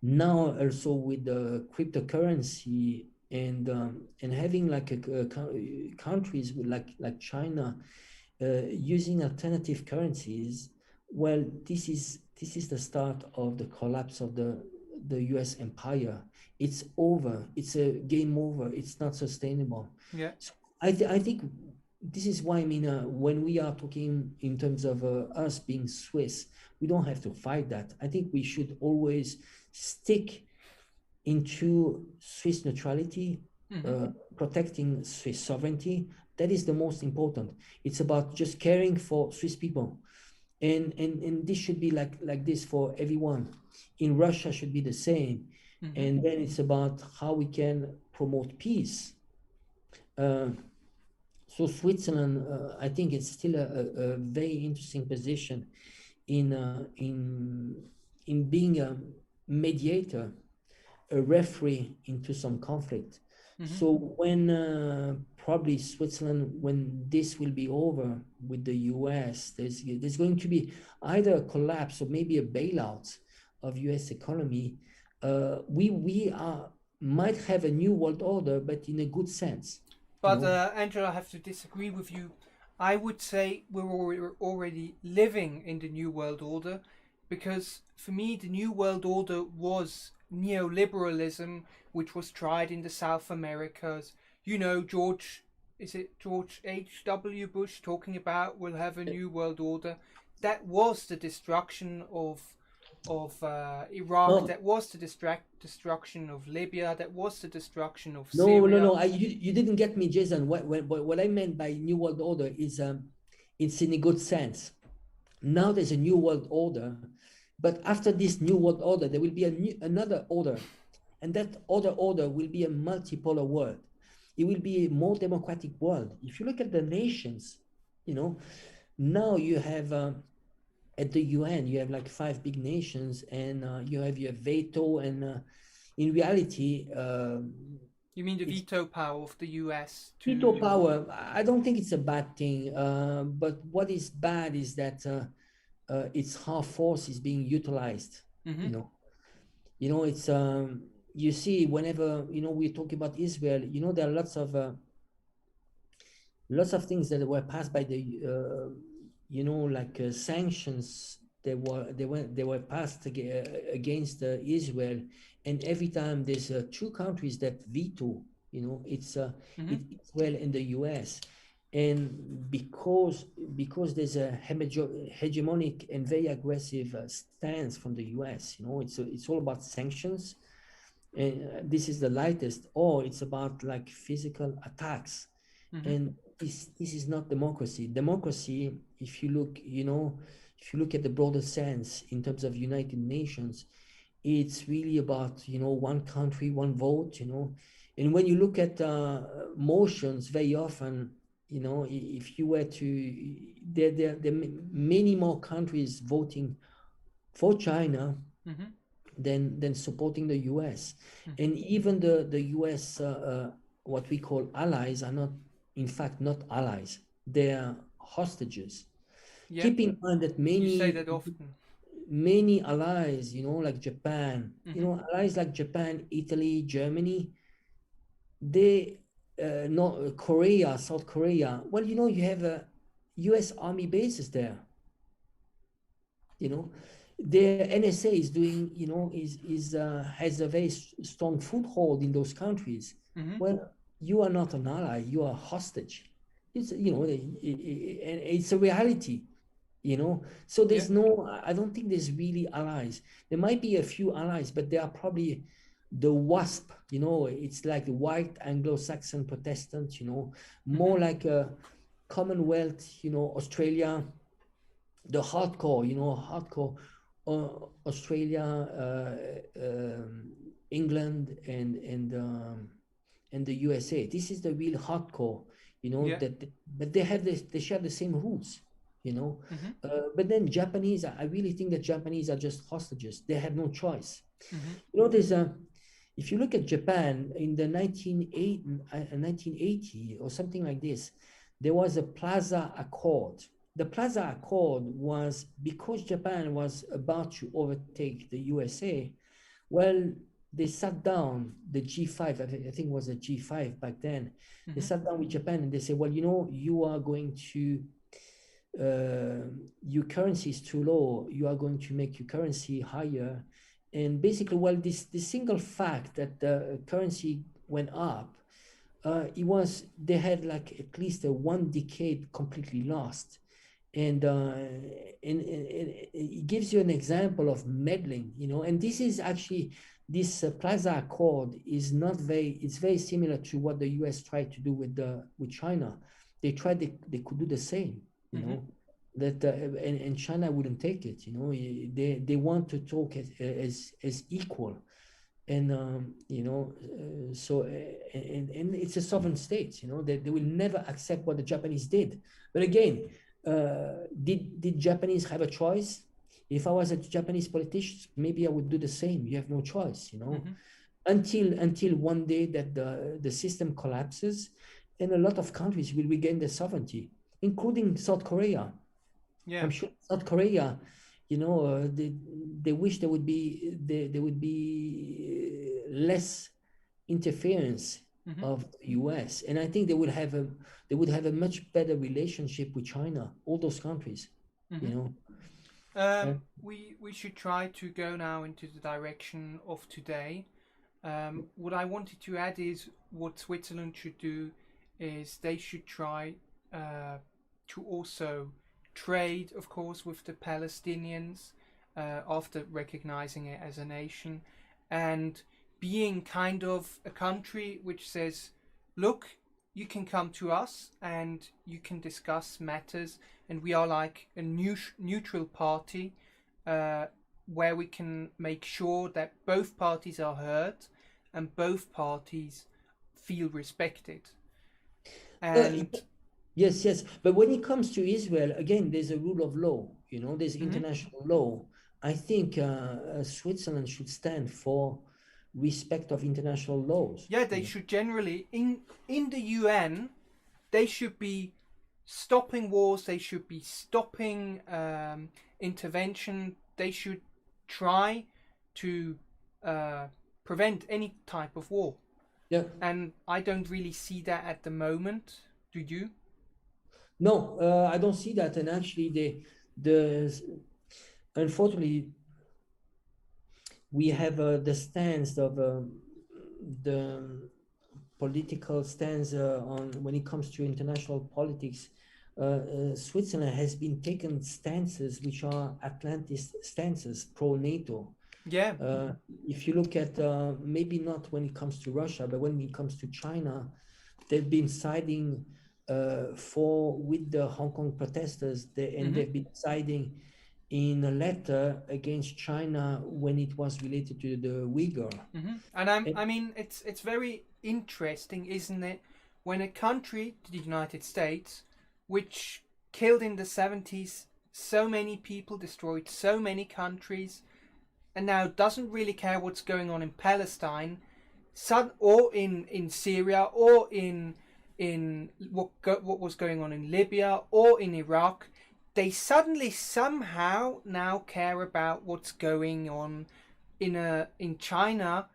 now also with the cryptocurrency and having like countries with like China using alternative currencies, well, this is the start of the collapse of the US empire. It's over. It's a game over. It's not sustainable. Yeah. So I think this is why, I mean, when we are talking in terms of us being Swiss, we don't have to fight that. I think we should always stick into Swiss neutrality, protecting Swiss sovereignty. That is the most important. It's about just caring for Swiss people. And this should be like this for everyone. In Russia should be the same. And then it's about how we can promote peace. So Switzerland, I think it's still a very interesting position in being a mediator, a referee into some conflict. So when probably Switzerland, when this will be over with the US, there's going to be either a collapse or maybe a bailout of US economy. We might have a new world order, but in a good sense. But Angela, I have to disagree with you. I would say we're already living in the New World Order, because for me the New World Order was neoliberalism, which was tried in the South Americas. You know, George H.W. Bush talking about we'll have a New World Order. That was the destruction of Iraq. No. That was the destruction of Libya. That was the destruction of No, Syria. no. You didn't get me, Jason. What I meant by New World Order is it's in a good sense. Now there's a New World Order, but after this New World Order, there will be another order, and that other order will be a multipolar world. It will be a more democratic world. If you look at the nations, you know, now you have at the UN, you have like 5 big nations, and you have your veto, and in reality, you mean the veto power of the US? Veto power, I don't think it's a bad thing, but what is bad is that its half force is being utilized. It's you see, whenever we talk about Israel, there are lots of things that were passed by the sanctions. They were passed against Israel, and every time there's 2 countries that veto, it's Israel and the US. And because there's a hegemonic and very aggressive stance from the US, it's all about sanctions, and this is the lightest, or it's about like physical attacks. And this is not democracy. Democracy, if you look at the broader sense in terms of United Nations, it's really about one country, one vote. And when you look at motions, very often, if you were to, there are many more countries voting for China than supporting the US. And even the US, what we call allies, are not, in fact, not allies. They are hostages. Yeah. Keep in mind that you say that often. Many allies, like Japan, allies like Japan, Italy, Germany, they, not Korea, South Korea. Well, you have US Army bases there. Their NSA is doing, has a very strong foothold in those countries. Well, you are not an ally, you are a hostage. It's, it's a reality, So there's I don't think there's really allies. There might be a few allies, but they are probably the WASP, it's like the white Anglo-Saxon Protestant, more like a Commonwealth, Australia, the hardcore, Australia, England, and the USA. This is the real hardcore, but they share the same roots, but then Japanese, I really think that Japanese are just hostages. They have no choice. There's If you look at Japan in the 1980 or something like this, there was a Plaza Accord. The Plaza Accord was because Japan was about to overtake the USA. Well, they sat down, the G5, I think it was a G5 back then. They sat down with Japan and they said, well, you know, you are going to, your currency is too low. You are going to make your currency higher. And basically, well, this single fact that the currency went up, they had like at least a 1 decade completely lost. And it gives you an example of meddling, you know, and this is actually, this Plaza Accord is not very, it's very similar to what the US tried to do with China. They could do the same, you know, that and China wouldn't take it, you know. They want to talk as equal, and you know, so and it's a sovereign state, you know. They will never accept what the Japanese did. But again, did Japanese have a choice? If I was a Japanese politician, maybe I would do the same. You have no choice, you know, until one day that the system collapses, and a lot of countries will regain their sovereignty, including South Korea. Yeah. I'm sure South Korea, you know, they wish there would be less interference of the US, and I think they would have a much better relationship with China. All those countries, you know. We should try to go now into the direction of today. What I wanted to add is what Switzerland should do is they should try to also trade, of course, with the Palestinians after recognizing it as a nation, and being kind of a country which says, look, you can come to us and you can discuss matters, and we are like a neutral party where we can make sure that both parties are heard and both parties feel respected. And yes, but when it comes to Israel, again, there's a rule of law, you know, there's international law. I think Switzerland should stand for respect of international laws. Yeah, they should generally, in the UN, they should be stopping wars, they should be stopping intervention, they should try to prevent any type of war. Yeah. And I don't really see that at the moment. Do you? No, I don't see that. And actually, unfortunately, we have the stance of the political stance on when it comes to international politics. Switzerland has been taking stances which are Atlantist stances, pro-NATO. Yeah. If you look at maybe not when it comes to Russia, but when it comes to China, they've been siding with the Hong Kong protesters, they've been siding in a letter against China when it was related to the Uyghur. And I mean, it's very interesting, isn't it? When a country, the United States, which killed in the 70s so many people, destroyed so many countries, and now doesn't really care what's going on in Palestine, or in Syria, or in what was going on in Libya or in Iraq, they suddenly somehow now care about what's going on in China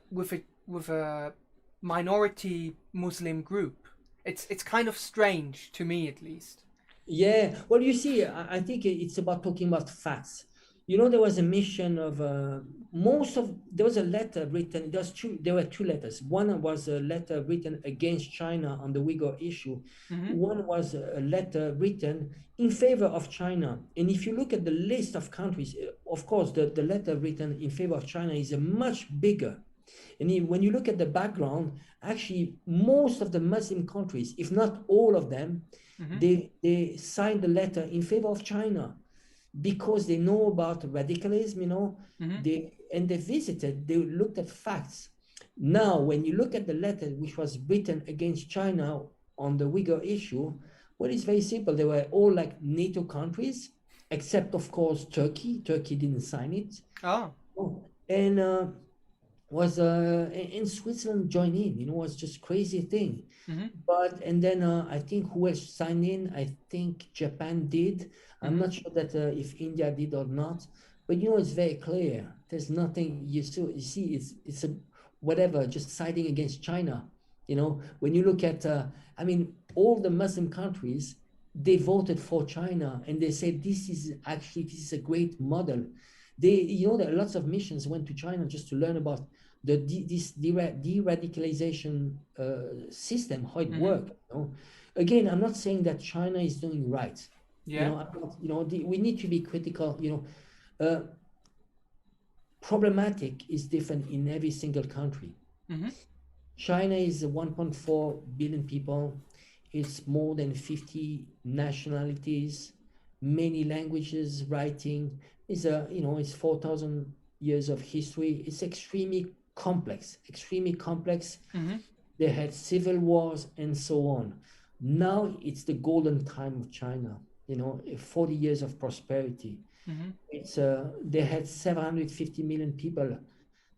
with a minority Muslim group. It's kind of strange to me, at least. Yeah, well, you see, I think it's about talking about facts. You know, there was a mission of there was a letter written. There were two letters. One was a letter written against China on the Uyghur issue. One was a letter written in favor of China. And if you look at the list of countries, of course, the letter written in favor of China is a much bigger. And when you look at the background, actually, most of the Muslim countries, if not all of them, they signed the letter in favor of China, because they know about radicalism, you know, they looked at facts. Now, when you look at the letter which was written against China on the Uyghur issue, well, it's very simple. They were all like NATO countries, except, of course, Turkey. Turkey didn't sign it. Oh. And was in Switzerland joined in, was just crazy thing. Mm-hmm. But and then I think who else signed in? I think Japan did. I'm Mm-hmm. not sure that if India did or not. But it's very clear. There's nothing you see. It's a whatever, just siding against China. When you look at, I mean, all the Muslim countries, they voted for China, and they said this is a great model. There are lots of missions went to China just to learn about this de-radicalization system, how it Mm-hmm. works. Again, I'm not saying that China is doing right. Yeah. I'm not, we need to be critical. Problematic is different in every single country. Mm-hmm. China is 1.4 billion people. It's more than 50 nationalities, many languages, writing. It's 4,000 years of history. It's extremely complex, extremely complex. Mm-hmm. They had civil wars and so on. Now it's the golden time of China, 40 years of prosperity. Mm-hmm. They had 750 million people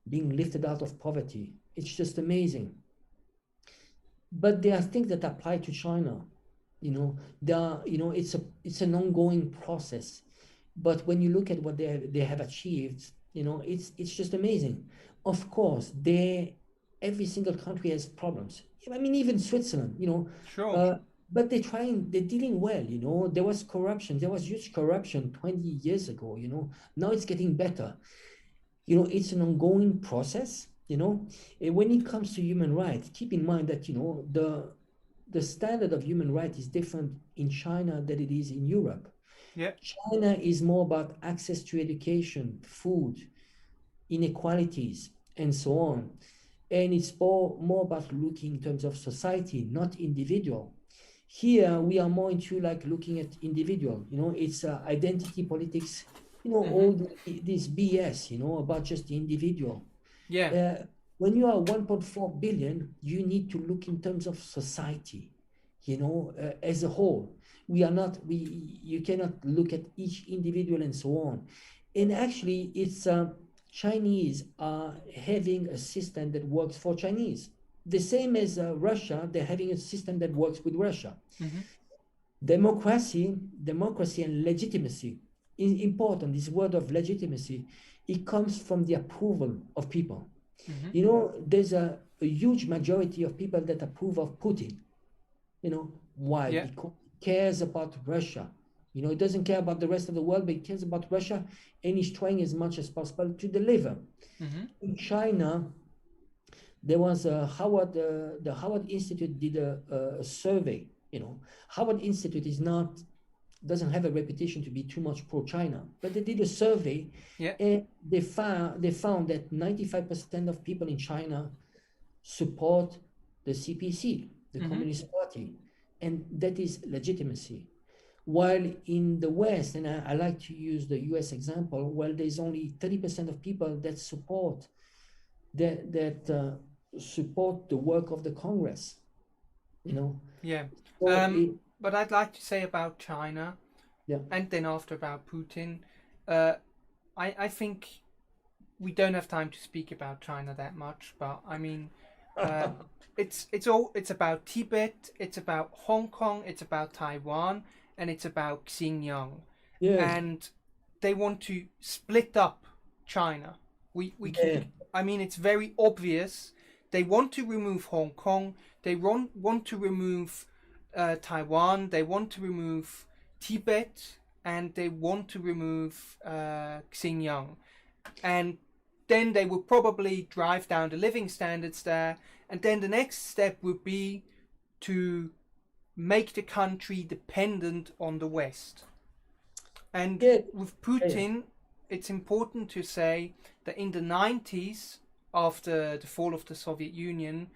being lifted out of poverty. It's just amazing. But there are things that apply to China. It's an ongoing process. But when you look at what they have achieved, it's just amazing. Of course, every single country has problems. I mean, even Switzerland, Sure. uh, but they're dealing well. There was corruption, there was huge corruption 20 years ago. Now it's getting better. It's an ongoing process. And when it comes to human rights, keep in mind that the standard of human rights is different in China than it is in Europe. Yeah. China is more about access to education, food, inequalities, and so on. And it's more about looking in terms of society, not individual. Here we are more into like looking at individual. It's identity politics. Mm-hmm. All this BS. About just the individual. Yeah. When you are 1.4 billion, you need to look in terms of society, as a whole. You cannot look at each individual and so on. And actually, it's Chinese are having a system that works for Chinese. The same as Russia, they're having a system that works with Russia. Mm-hmm. Democracy and legitimacy is important. This word of legitimacy, it comes from the approval of people. Mm-hmm. There's a huge majority of people that approve of Putin. Why? Yeah. Because he cares about Russia. He doesn't care about the rest of the world, but he cares about Russia, and he's trying as much as possible to deliver. Mm-hmm. In China, there was the Howard Institute did a survey. Howard Institute doesn't have a reputation to be too much pro-China, but they did a survey. Yeah. And they found that 95% of people in China support the CPC, the Mm-hmm. Communist Party, and that is legitimacy. While in the West, and I like to use the US example, well, there's only 30% of people that support support the work of the Congress. Yeah. So But I'd like to say about China, yeah. and then after about Putin, I think we don't have time to speak about China that much. But I mean, it's about Tibet, it's about Hong Kong, it's about Taiwan, and it's about Xinjiang, Yes. and they want to split up China. We can. Yeah. I mean, it's very obvious. They want to remove Hong Kong. They want to remove Taiwan. They want to remove Tibet, and they want to remove Xinjiang. And then they would probably drive down the living standards there. And then the next step would be to make the country dependent on the West. And Yeah. with Putin, it's important to say that in the 90s, after the fall of the Soviet Union,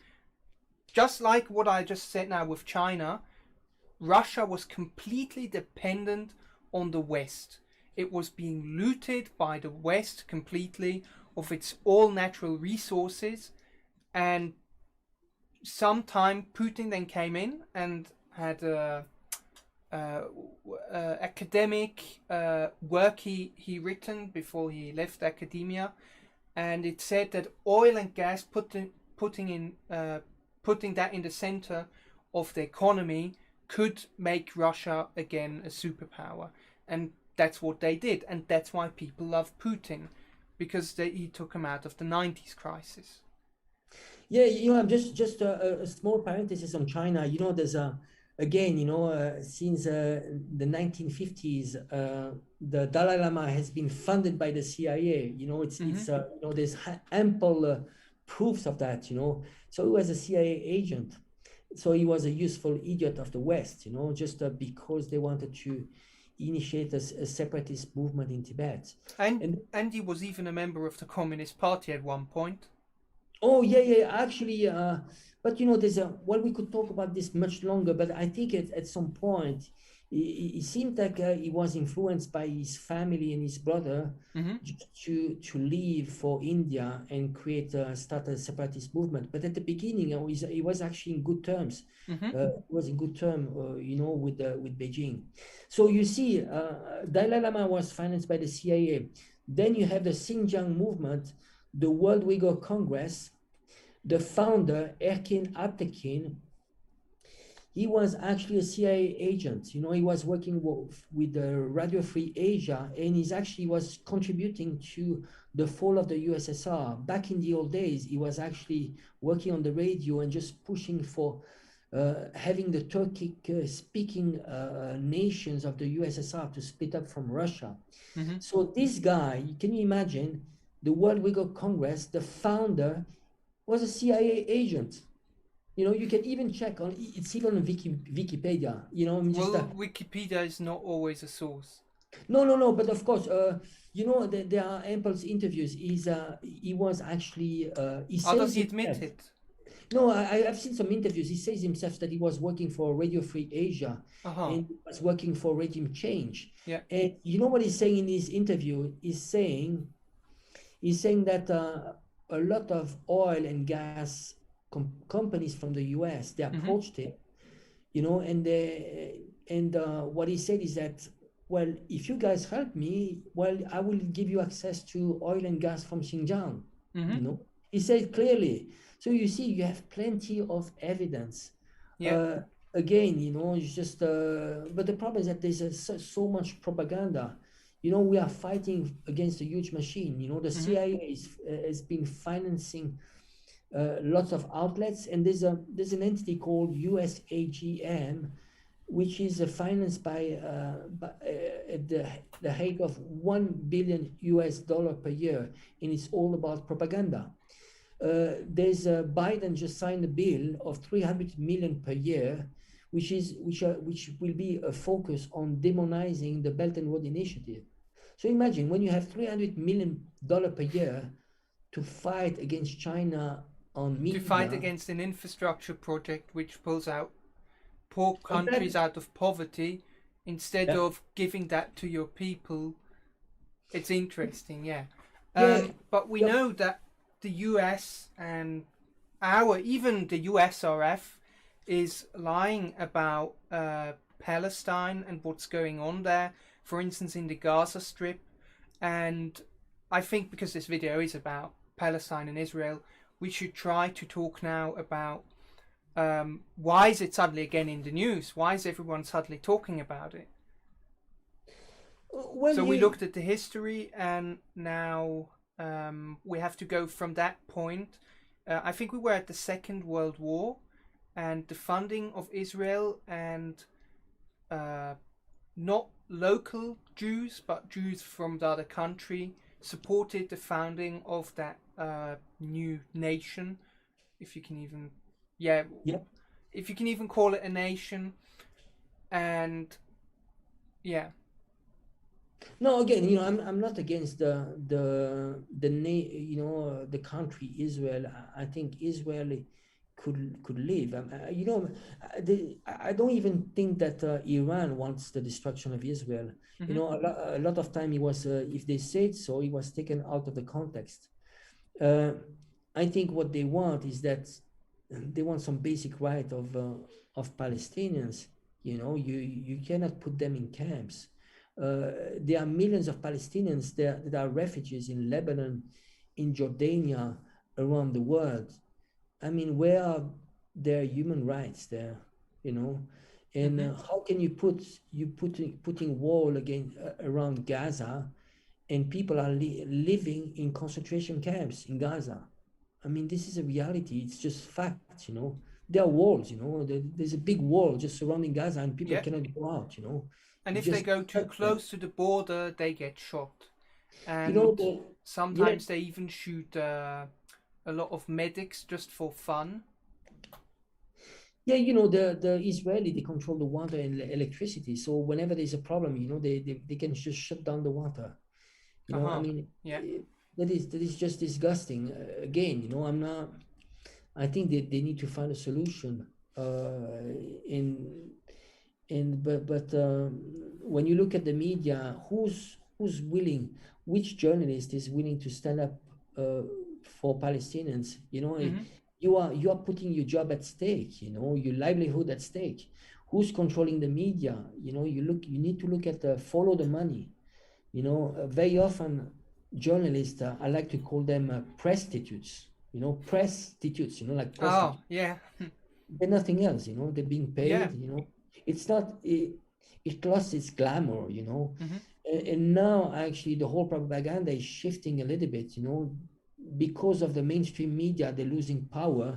just like what I just said now with China, Russia was completely dependent on the West. It was being looted by the West completely of its all natural resources, and sometime Putin then came in and had a academic work he written before he left academia, and it said that oil and gas putting that in the center of the economy could make Russia again a superpower, and that's what they did, and that's why people love Putin, because he took them out of the '90s crisis. Yeah, just a small parenthesis on China. There's again, since the 1950s, the Dalai Lama has been funded by the CIA. There's ample proofs of that. So he was a CIA agent. So he was a useful idiot of the West. Just because they wanted to initiate a separatist movement in Tibet. And he was even a member of the Communist Party at one point. Oh yeah. Actually, but there's we could talk about this much longer. But I think at some point, it seemed like he was influenced by his family and his brother just to leave for India and start a separatist movement. But at the beginning, he was actually in good terms. He was in good term, with Beijing. So you see, Dalai Lama was financed by the CIA. Then you have the Xinjiang movement, the World Uyghur Congress. The founder, Erkin Altekin, he was actually a CIA agent. He was working with Radio Free Asia, and he was contributing to the fall of the USSR. Back in the old days, he was actually working on the radio and just pushing for having the Turkic speaking nations of the USSR to split up from Russia. So this guy, can you imagine, the World Uyghur Congress, the founder, was a CIA agent. You can even check on it's even on Wikipedia. Wikipedia is not always a source. No. But of course, there are ample interviews. He was actually. How does he admit it? No, I've seen some interviews. He says himself that he was working for Radio Free Asia and he was working for regime change. Yeah. And you know what he's saying in his interview? He's saying that a lot of oil and gas companies from the US, they approached him, and what he said is that, well, if you guys help me, well, I will give you access to oil and gas from Xinjiang. He said clearly. So you see, you have plenty of evidence. Yeah. Again, it's just but the problem is that there's so much propaganda. We are fighting against a huge machine. The CIA has been financing lots of outlets, and there's an entity called USAGM, which is financed by at the height of $1 billion per year, and it's all about propaganda. There's Biden just signed a bill of $300 million per year, which will be a focus on demonizing the Belt and Road Initiative. So imagine when you have $300 million per year to fight against China on media. To fight against an infrastructure project which pulls out poor countries out of poverty instead of giving that to your people. It's interesting, yeah. But we know that the US and even the USRF is lying about Palestine and what's going on there, for instance in the Gaza Strip. And I think because this video is about Palestine and Israel, we should try to talk now about why is it suddenly again in the news? Why is everyone suddenly talking about it? So we looked at the history, and now we have to go from that point. I think we were at the Second World War, and the funding of Israel and not local Jews, but Jews from the other country supported the founding of that new nation, if you can even, if you can even call it a nation, and No, again, I'm not against the country Israel. I think Israel could live. I don't even think that Iran wants the destruction of Israel. A lot of time it was if they said so, it was taken out of the context. I think what they want is that they want some basic right of Palestinians. You cannot put them in camps. There are millions of Palestinians that are refugees in Lebanon, in Jordania, around the world, I mean, where are their human rights there, you know? And Mm-hmm. how can you putting wall again around Gaza, and people are living in concentration camps in Gaza? I mean, this is a reality. It's just facts, you know. There are walls, you know. There's a big wall just surrounding Gaza, and people Yeah. cannot go out, you know. And You if they just go too stuck there. close to the border, they get shot. You know, And yeah, sometimes they even shoot a lot of medics just for fun. yeah, you know, the Israeli, they control the water and electricity. So whenever there's a problem, you know, they can just shut down the water. You Uh know, I huh. mean, Yeah. that is just disgusting. Again, you know, I'm not. I think that they need to find a solution. In but when you look at the media, who's willing, which journalist is willing to stand up uh, for Palestinians? You know, Mm-hmm. you are putting your job at stake. You know, your livelihood at stake. Who's controlling the media? You know, you need to look at the follow the money. You know, very often journalists, I like to call them prostitutes. You know, prostitutes. You know, like Oh, prostitutes. yeah. They're nothing else, you know. They're being Yeah. paid, you know. It's not it lost its glamour, you know. Mm-hmm. And now actually the whole propaganda is shifting a little bit, you know, because of the mainstream media. They're losing power.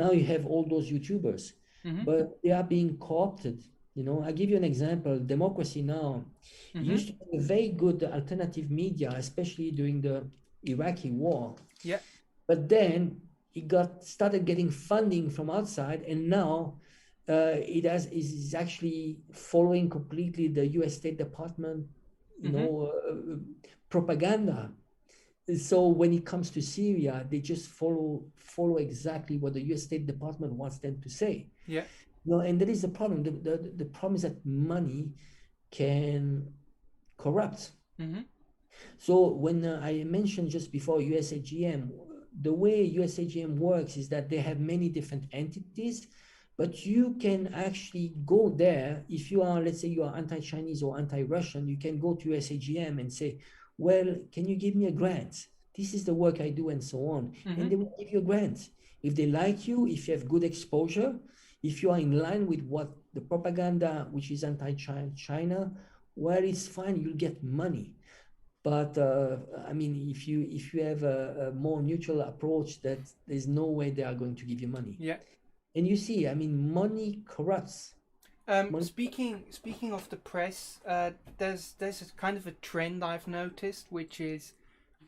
Now you have all those YouTubers, Mm-hmm. but they are being co-opted. You know, I give you an example. Democracy Now Mm-hmm. used to be a very good alternative media, especially during the Iraqi war. Yeah. But then he got started getting funding from outside, and now it has is actually following completely the U.S. State Department, you Mm-hmm. know, propaganda. So when it comes to Syria, they just follow exactly what the U.S. State Department wants them to say. Yeah. You know, and that is the problem. The problem is that money can corrupt. Mm-hmm. So when I mentioned just before USAGM, the way USAGM works is that they have many different entities, but you can actually go there if you are, let's say you are anti-Chinese or anti-Russian, you can go to USAGM and say, well, can you give me a grant? This is the work I do and so on. Mm-hmm. And they will give you a grant. If they like you, if you have good exposure, if you are in line with what the propaganda, which is anti-China, well, it's fine, you'll get money. But I mean, if you have a more neutral approach, that there's no way they are going to give you money. Yeah. And you see, I mean, money corrupts. Money. Speaking of the press, there's a kind of a trend I've noticed, which is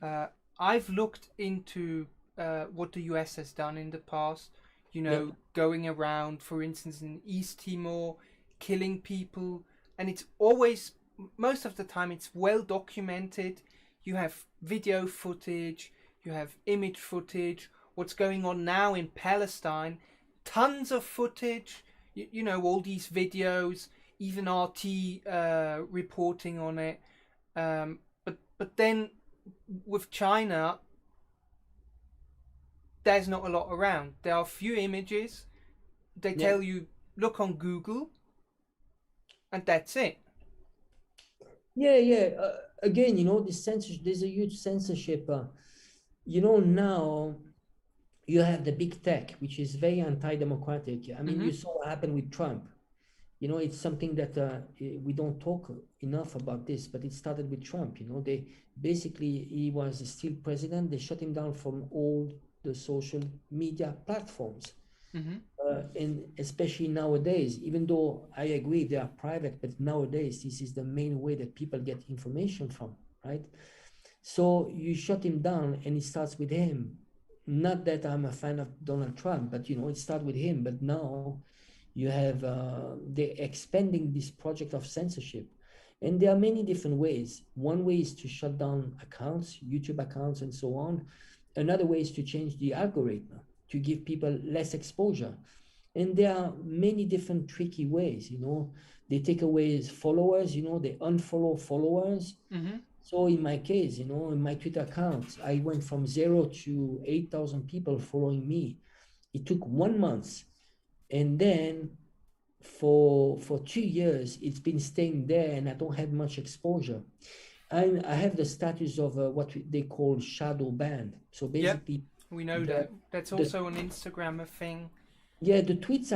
uh, I've looked into what the US has done in the past. You Yeah, know, going around, for instance, in East Timor, killing people, and it's always most of the time it's well documented. You have video footage, you have image footage. What's going on now in Palestine? Tons of footage. You know, all these videos, even RT reporting on it. But then with China, there's not a lot around. There are a few images. They yeah, tell you look on Google, and that's it. yeah, yeah. Again, you know, there's a huge censorship. You know, now you have the big tech, which is very anti-democratic. I mean, Mm-hmm. you saw what happened with Trump. You know, it's something that we don't talk enough about this, but it started with Trump. You know, they basically, he was still president. They shut him down from all the social media platforms. Mm-hmm. And especially nowadays, even though I agree they are private, but nowadays this is the main way that people get information from, right? So you shut him down, and it starts with him. Not that I'm a fan of Donald Trump, but you know, it started with him. But now you have they're expanding this project of censorship, and there are many different ways. One way is to shut down accounts, YouTube accounts, and so on. Another way is to change the algorithm to give people less exposure. And there are many different tricky ways, you know. They take away followers, you know, they unfollow followers. Mm-hmm. So in my case, you know, in my Twitter account, I went from 0 to 8,000 people following me. It took 1 month, and then for 2 years it's been staying there, and I don't have much exposure. I have the status of they call shadow banned. So Yep, basically, we know the that. That's the also an Instagram thing. yeah, the tweets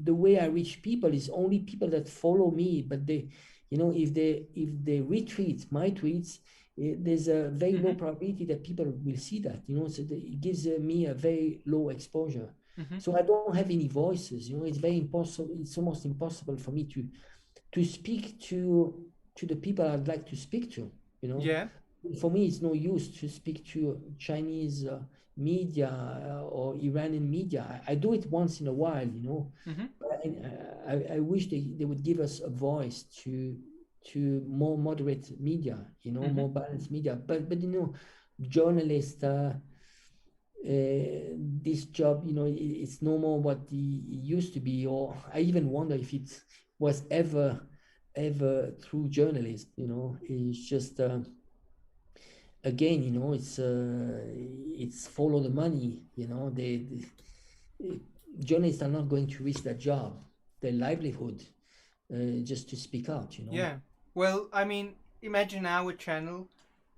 the way I reach people is only people that follow me, but they, if they retweet my tweets, there's a very low Mm-hmm. probability that people will see that, so it gives me a very low exposure. Mm-hmm. So I don't have any voices, it's very impossible. It's almost impossible for me to speak to the people I'd like to speak to. You know, Yeah. for me, it's no use to speak to Chinese media or Iranian media. I do it once in a while, Mm-hmm. but I wish they would give us a voice to more moderate media, Mm-hmm. more balanced media. But journalists. This job, it's no more what it used to be, or I even wonder if it was ever through journalists. It's just again, it's follow the money. Journalists are not going to risk their job, their livelihood, just to speak out. Yeah. Well, I mean, imagine our channel.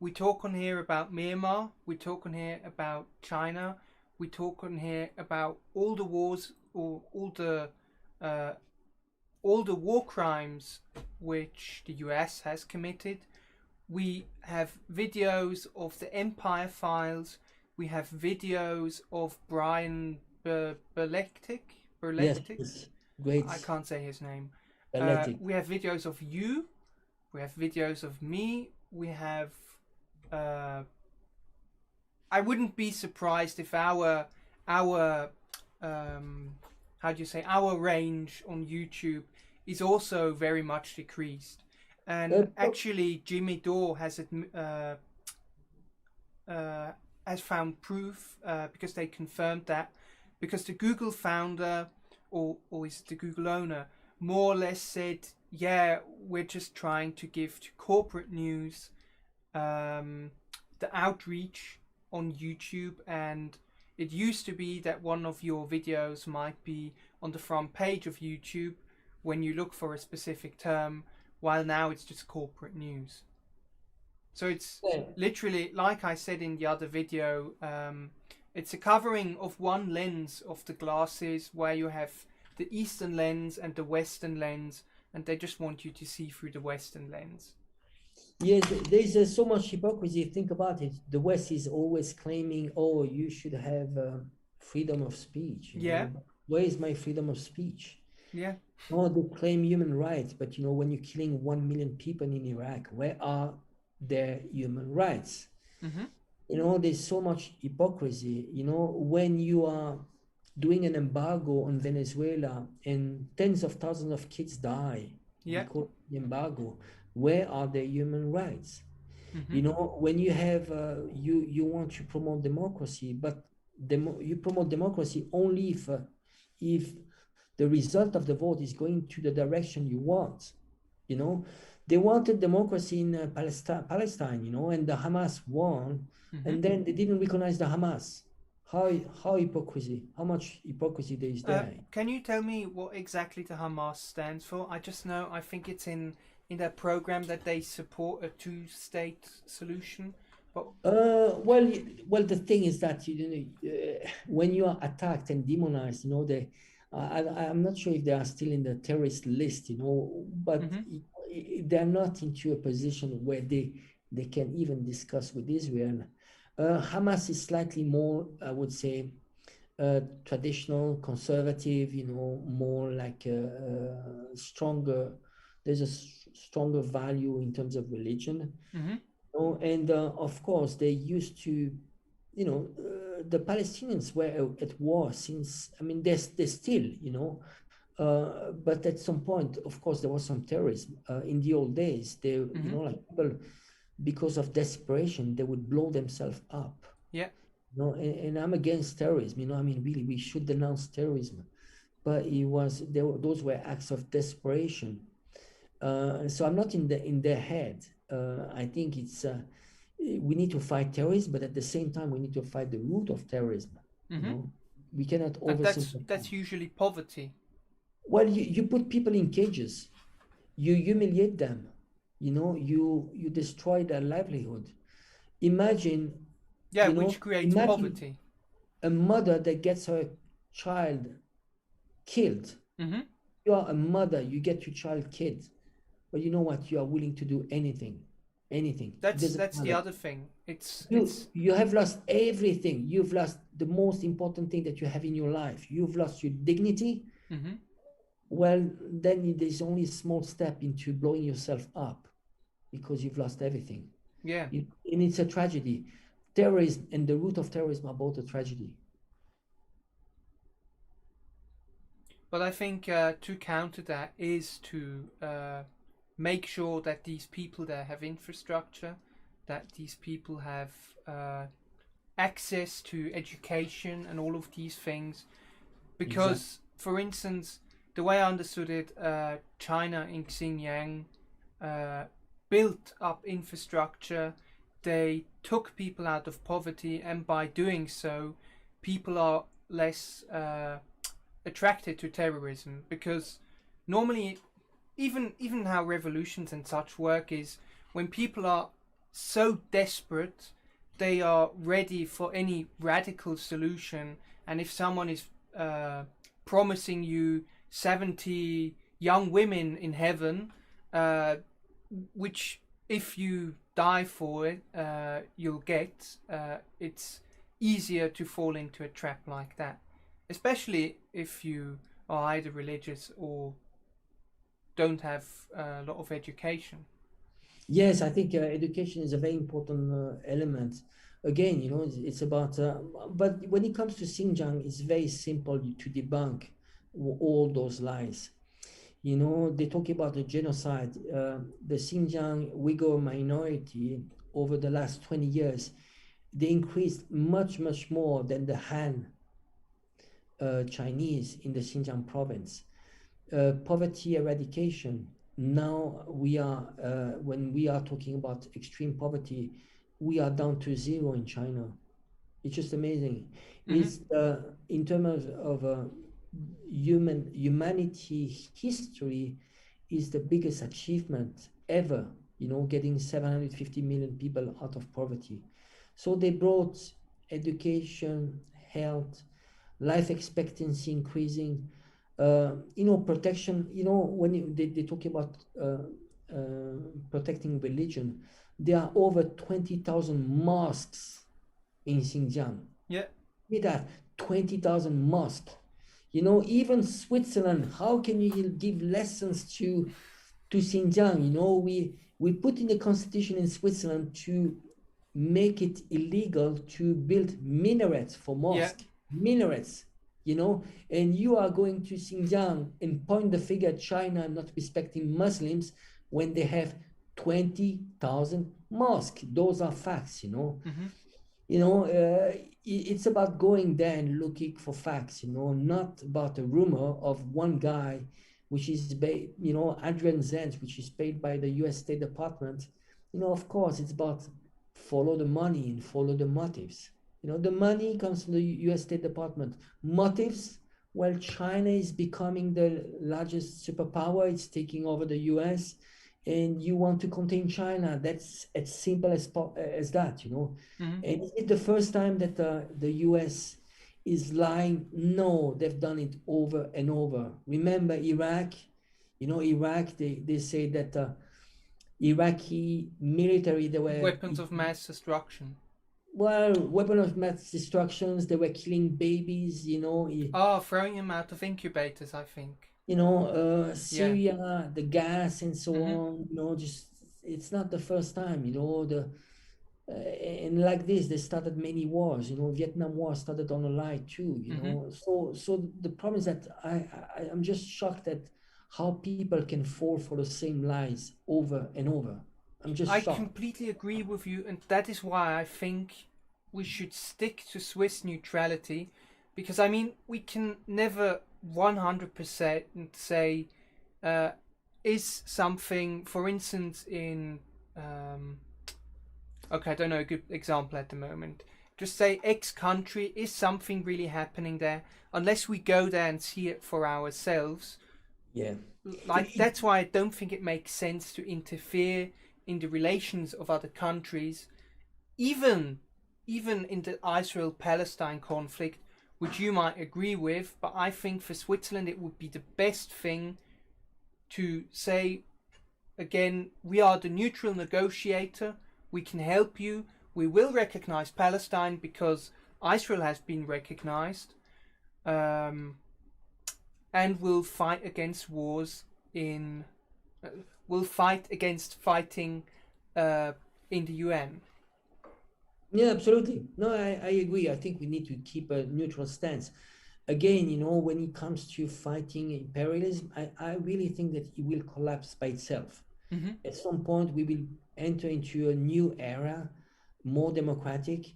We talk on here about Myanmar. We talk on here about China. We talk on here about all the wars or uh, all the war crimes which the US has committed. We have videos of the Empire Files. We have videos of Brian Berlectic. Yes, Berlectic. it's great. I can't say his name. Athletic. We have videos of you. We have videos of me. We have. I wouldn't be surprised if our how do you say, our range on YouTube is also very much decreased. And Uh, actually, Jimmy Dore has found proof because they confirmed that, because the Google founder, or is it the Google owner, more or less said, yeah, we're just trying to give to corporate news the outreach on YouTube, and it used to be that one of your videos might be on the front page of YouTube when you look for a specific term, while now it's just corporate news. So it's yeah. literally, like I said in the other video, it's a covering of one lens of the glasses, where you have the Eastern lens and the Western lens, and they just want you to see through the Western lens. Yeah, there's so much hypocrisy. Think about it. The West is always claiming, "Oh, you should have freedom of speech." Yeah, Where is my freedom of speech? yeah. Oh, they claim human rights, but when you're killing 1 million people in Iraq, where are their human rights? Mm-hmm. There's so much hypocrisy. When you are doing an embargo on Venezuela and tens of thousands of kids die Yeah. because of the embargo, where are their human rights? Mm-hmm. When you have you want to promote democracy, but you promote democracy only if the result of the vote is going to the direction you want. you know they wanted democracy in Palestine, and the Hamas won, Mm-hmm. and then they didn't recognize the Hamas. How much hypocrisy there is there. Can you tell me what exactly the Hamas stands for? I just know, I think it's in their program that they support a two-state solution. But The thing is that when you are attacked and demonized, I'm not sure if they are still in the terrorist list, but mm-hmm. they're not into a position where they can even discuss with Israel. Hamas is slightly more, I would say, traditional, conservative, more like a stronger. There's a stronger value in terms of religion. Mm-hmm. And of course, they used to, the Palestinians were at war since, I mean, they're still, but at some point, of course, there was some terrorism. In the old days, Mm-hmm. like people, because of desperation, they would blow themselves up. Yeah. And I'm against terrorism. I mean, really, we should denounce terrorism. But those were acts of desperation. So I'm not in their head. I think we need to fight terrorism, but at the same time, we need to fight the root of terrorism. Mm-hmm. We cannot And oversimplify. that's usually poverty. Well, you put people in cages, you humiliate them, you destroy their livelihood. Imagine, Yeah, which creates imagine poverty. a mother that gets her child killed. Mm-hmm. You are a mother, you get your child killed, but you know what? You are willing to do anything, anything. It doesn't That's the matter. other thing. It's You have lost everything. You've lost the most important thing that you have in your life. You've lost your dignity. mm-hmm. Well, then there's only a small step into blowing yourself up because you've lost everything. Yeah. And it's a tragedy. Terrorism and the root of terrorism are both a tragedy. But I think to counter that is to make sure that these people there have infrastructure, that these people have access to education and all of these things. Because, Exactly. for instance, the way I understood it, China in Xinjiang built up infrastructure. They took people out of poverty, and by doing so, people are less attracted to terrorism. Because normally, even how revolutions and such work is, when people are so desperate, they are ready for any radical solution. And if someone is promising you 70 young women in heaven, which if you die for it, you'll get, it's easier to fall into a trap like that. Especially if you are either religious or don't have a lot of education. Yes, I think education is a very important element. Again, it's about, but when it comes to Xinjiang, it's very simple to debunk all those lies. They talk about the genocide. The Xinjiang Uyghur minority over the last 20 years, they increased much, much more than the Han Chinese in the Xinjiang province. Poverty eradication. Now when we are talking about extreme poverty, we are down to zero in China. It's just amazing. Mm-hmm. It's in terms of humanity history, is the biggest achievement ever. Getting 750 million people out of poverty. So they brought education, health, life expectancy increasing, protection. When they talk about protecting religion, there are over 20,000 mosques in Xinjiang. Yeah. With that, 20,000 mosques. Even Switzerland, how can you give lessons to Xinjiang? We put in the constitution in Switzerland to make it illegal to build minarets for Yeah. mosque. Minarets, and you are going to Xinjiang and point the finger at China not respecting Muslims when they have 20,000 mosques. Those are facts. Mm-hmm. It's about going there and looking for facts, not about a rumor of one guy, which is, Adrian Zenz, which is paid by the US State Department. Of course, it's about follow the money and follow the motives. The money comes from the US State Department. Motives, well, China is becoming the largest superpower. It's taking over the US, and you want to contain China. That's as simple as that. Mm-hmm. And is it the first time that the US is lying? No, they've done it over and over. Remember Iraq? Iraq, they say that Iraqi military, they were, Weapons of mass destruction. well, weapon of mass destructions. They were killing babies. Throwing them out of incubators, I think. Yeah. Syria, the gas and so Mm-hmm. on. Just it's not the first time. And like this, they started many wars. Vietnam War started on a lie too. Mm-hmm. So the problem is that I'm just shocked at how people can fall for the same lies over and over. I'm just I shocked. completely agree with you, and that is why I think we should stick to Swiss neutrality, because I mean we can never 100% say is something, for instance, in okay, I don't know a good example at the moment. Just say X country, is something really happening there? Unless we go there and see it for ourselves, Yeah. Like, It, that's why I don't think it makes sense to interfere in the relations of other countries, even even in the Israel Palestine conflict, which you might agree with, but I think for Switzerland it would be the best thing to say again, we are the neutral negotiator, we can help you, we will recognize Palestine because Israel has been recognized, um, and will fight against wars in. Will fight against fighting uh, in the UN. yeah, absolutely. No, I agree. I think we need to keep a neutral stance. Again, when it comes to fighting imperialism, I really think that it will collapse by itself. Mm-hmm. At some point, we will enter into a new era, more democratic,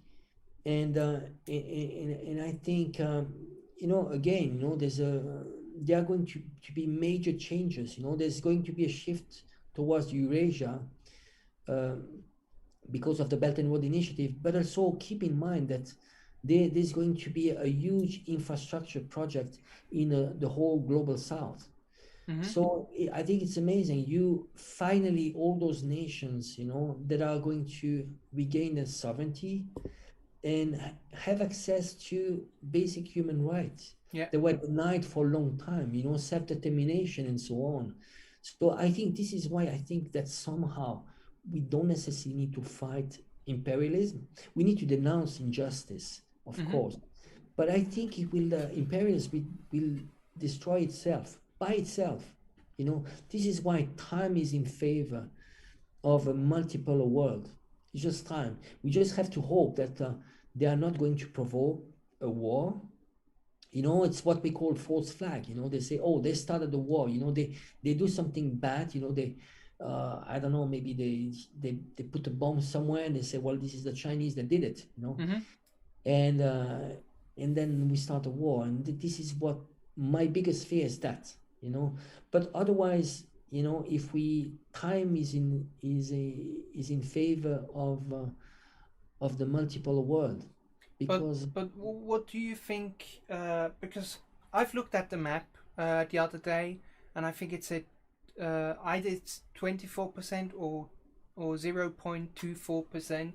and I think again, there are going to be major changes. There's going to be a shift towards Eurasia, um, because of the Belt and Road Initiative, but also keep in mind that there's going to be a huge infrastructure project in the whole global south. Mm-hmm. So I think it's amazing. You finally, all those nations, that are going to regain their sovereignty and have access to basic human rights Yeah. that were denied for a long time, self-determination and so on. So I think this is why I think that somehow we don't necessarily need to fight imperialism. We need to denounce injustice, of Mm-hmm. course, but I think imperialism will destroy itself by itself. This is why time is in favor of a multipolar world. It's just time. We just have to hope that they are not going to provoke a war. It's what we call false flag. They say, oh, they started the war. They do something bad. They, I don't know, maybe they put a bomb somewhere and they say, well, this is the Chinese that did it. Mm-hmm. And and then we start a war. And this is what my biggest fear is, that. But otherwise, if we time is in favor of the multipolar world, But because what do you think? Because I've looked at the map the other day, and I think it's either it's 24% or 0.24%,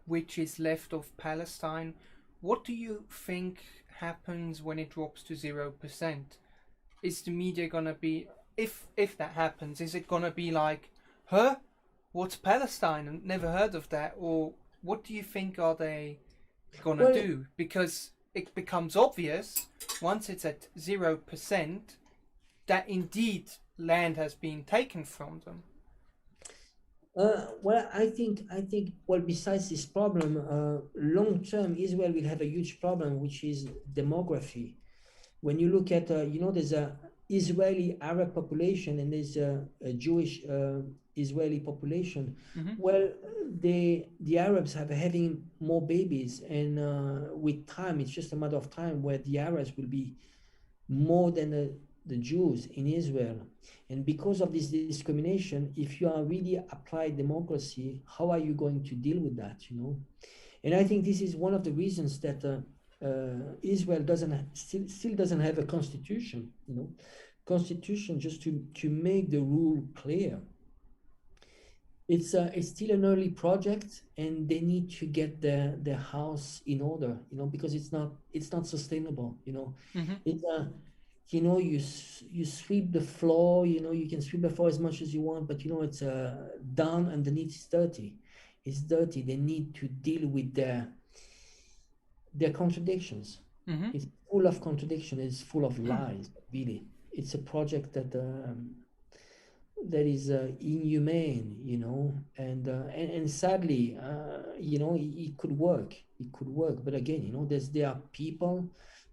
which is left of Palestine. What do you think happens when it drops to 0%? Is the media gonna be, if that happens? Is it gonna be like, huh? What's Palestine? And never heard of that, or what do you think are they gonna well, do? Because it becomes obvious once it's at 0% that indeed land has been taken from them. I think well, besides this problem, long term Israel will have a huge problem, which is demography. When you look at, there's a Israeli Arab population and there's a Jewish Israeli population. Mm-hmm. Well, the Arabs have having more babies, and with time, it's just a matter of time where the Arabs will be more than the Jews in Israel. And because of this discrimination, if you are really applied democracy, how are you going to deal with that? And I think this is one of the reasons that Israel still doesn't have a constitution. Constitution, just to make the rule clear. It's still an early project, and they need to get their house in order. Because it's not sustainable. Mm-hmm. It's you sweep the floor. You can sweep the floor as much as you want, but it's down underneath is dirty. It's dirty. They need to deal with their contradictions. Mm-hmm. It's full of contradiction. It's full of lies. Really, it's a project that is inhumane, and sadly, it could work. It could work, but again, there are people,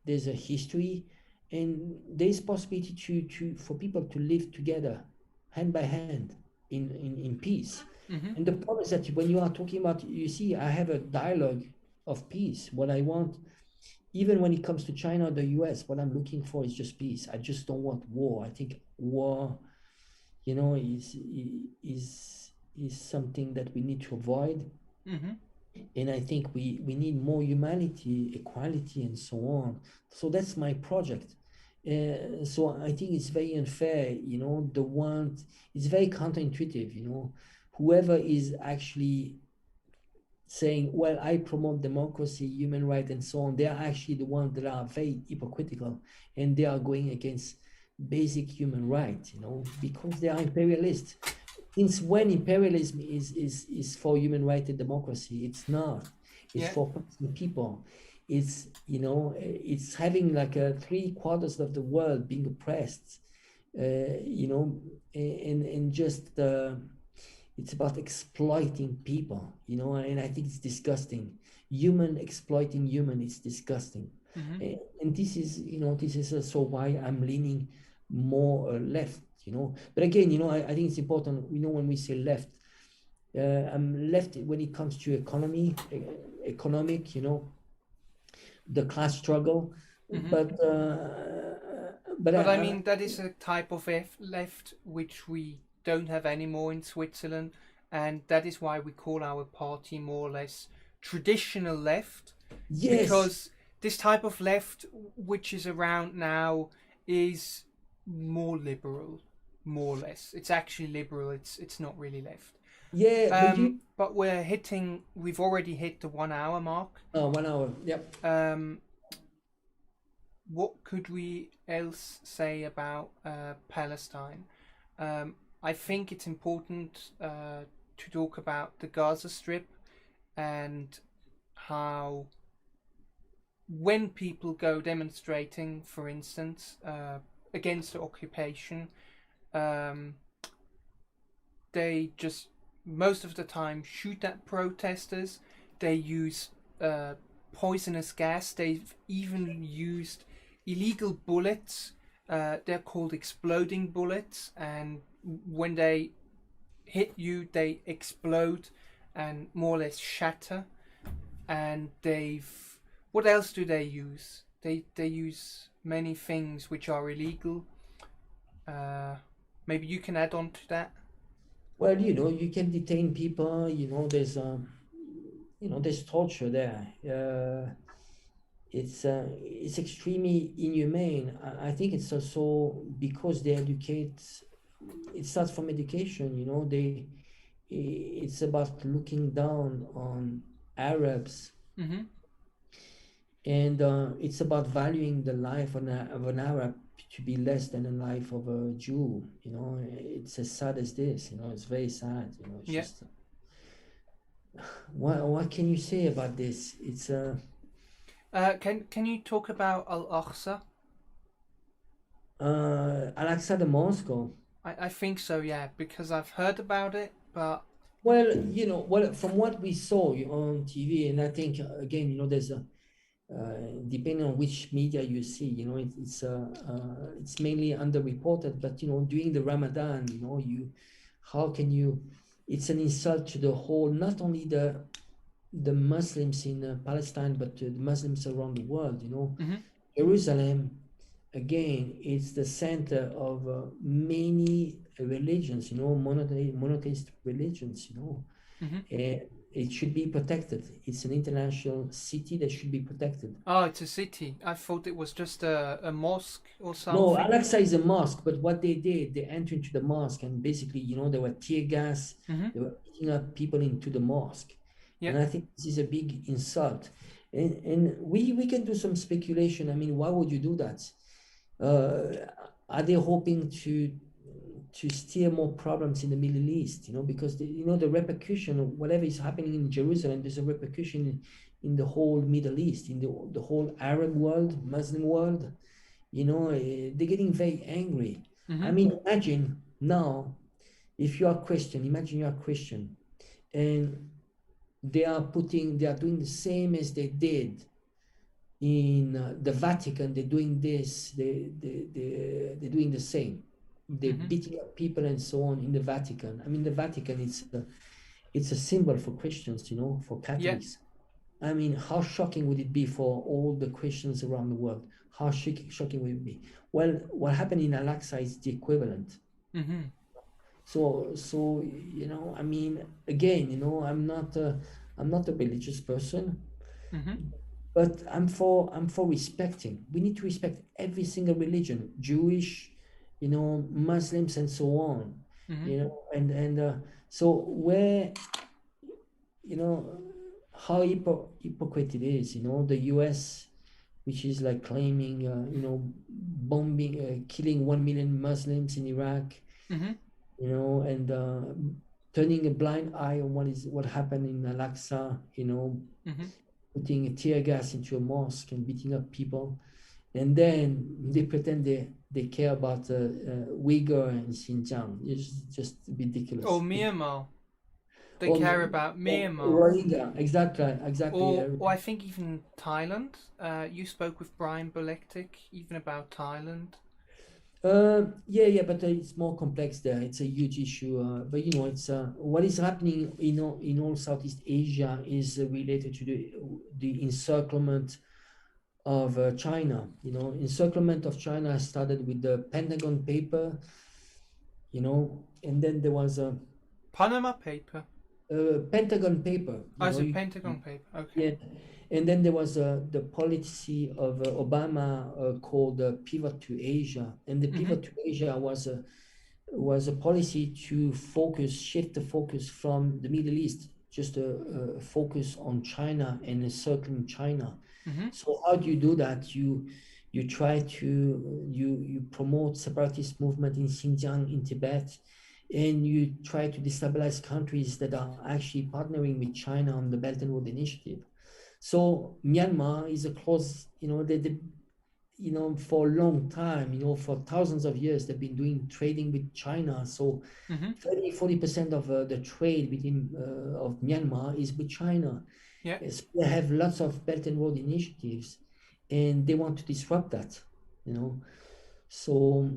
there's a history, and there's possibility for people to live together, hand by hand, in peace. Mm-hmm. And the problem is that when you are talking about, you see, I have a dialogue of peace. What I want, even when it comes to China or the US, what I'm looking for is just peace. I just don't want war. I think war, is something that we need to avoid. Mm-hmm. And I think we need more humanity, equality, and so on. So that's my project. So I think it's very unfair, it's very counterintuitive, whoever is actually saying, well, I promote democracy, human rights, and so on, they are actually the ones that are very hypocritical, and they are going against basic human rights, because they are imperialists. Since when imperialism is for human rights and democracy? It's not. It's Yeah. for oppressing people. It's having like three-quarters of the world being oppressed, and just it's about exploiting people, and I think it's disgusting. Human exploiting human is disgusting. Mm-hmm. And this is also why I'm leaning more left, but again, I think it's important, when we say left, I'm left when it comes to economic, the class struggle, Mm-hmm. but But I mean, that is a type of left which we don't have anymore in Switzerland, and that is why we call our party more or less traditional left, yes, because this type of left which is around now is more liberal, more or less. It's actually liberal. It's not really left. yeah, but But we've already hit the 1 hour mark. 1 hour, yep. What could we else say about Palestine? I think it's important to talk about the Gaza Strip and how when people go demonstrating, for instance, against the occupation, um, they just most of the time shoot at protesters. They use poisonous gas. They've even used illegal bullets. They're called exploding bullets, and when they hit you, they explode and more or less shatter. And what else do they use? They use many things which are illegal. Maybe you can add on to that. Well, you can detain people. There's torture there. It's extremely inhumane. I think it's also because they educate. It starts from education. It's about looking down on Arabs, Mm-hmm. and it's about valuing the life of an Arab to be less than the life of a Jew. It's as sad as this. It's very sad. It's Yeah. just what can you say about this? It's Can you talk about Al Aqsa? Al-Aqsa the Moscow. I think so, yeah, because I've heard about it, but Well, from what we saw on TV, and I think again, there's a depending on which media you see, it's mainly underreported. But during the Ramadan, how can you? It's an insult to the whole, not only the Muslims in Palestine, but to the Muslims around the world. mm-hmm, Jerusalem, again, it's the center of many religions, monotheist religions, mm-hmm. it should be protected. It's an international city that should be protected. Oh, it's a city. I thought it was just a mosque or No, something. Al-Aqsa is a mosque, but what they did, they entered into the mosque, and basically, there were tear gas, Mm-hmm. they were picking up people into the mosque. Yeah. And I think this is a big insult. And we can do some speculation. I mean, why would you do that? Are they hoping to steer more problems in the Middle East? Because the repercussion of whatever is happening in Jerusalem, there's a repercussion in the whole Middle East, in the whole Arab world, Muslim world. They're getting very angry. Mm-hmm. I mean, imagine now, if you are Christian, imagine you are Christian, and they are doing the same as they did in the Vatican. They're doing this. They're doing the same. They're Mm-hmm. beating up people and so on in the Vatican. I mean, the Vatican, it's a symbol for Christians, for Yeah. Catholics. I mean, how shocking would it be for all the Christians around the world? How shocking would it be? Well, what happened in Al-Aqsa is the equivalent. Mm-hmm. So I mean, again, I'm not a religious person, Mm-hmm. But I'm for respecting. We need to respect every single religion, Jewish, Muslims, and so on. Mm-hmm. So where, you know how hypocrite it is. The US, which is like claiming, bombing, killing 1 million Muslims in Iraq, Mm-hmm. and turning a blind eye on what happened in Al-Aqsa, Mm-hmm. putting tear gas into a mosque and beating up people, and then they pretend they care about Uyghur and Xinjiang. It's just Or ridiculous. Myanmar. They Or, care about Myanmar. Rohingya, exactly. Or I think even Thailand. You spoke with Brian Bolektic even about Thailand. Yeah, but it's more complex there. It's a huge issue. But it's what is happening in all Southeast Asia is related to the encirclement of China. Encirclement of China started with the Pentagon paper. And then there was Panama paper. Pentagon paper. Oh, it's a Pentagon paper. Okay. Yeah, and then there was the policy of Obama called Pivot to Asia, and the Mm-hmm. Pivot to Asia was a policy to shift the focus from the Middle East, just a focus on China and encircling China. Mm-hmm. So how do you do that? You try to you promote separatist movement in Xinjiang, in Tibet, and you try to destabilize countries that are actually partnering with China on the Belt and Road Initiative. So Myanmar is a close, for a long time, for thousands of years, they've been doing trading with China. So Mm-hmm. 40% of the trade of Myanmar is with China. Yeah. Yes, they have lots of Belt and Road initiatives, and they want to disrupt that, you know. So,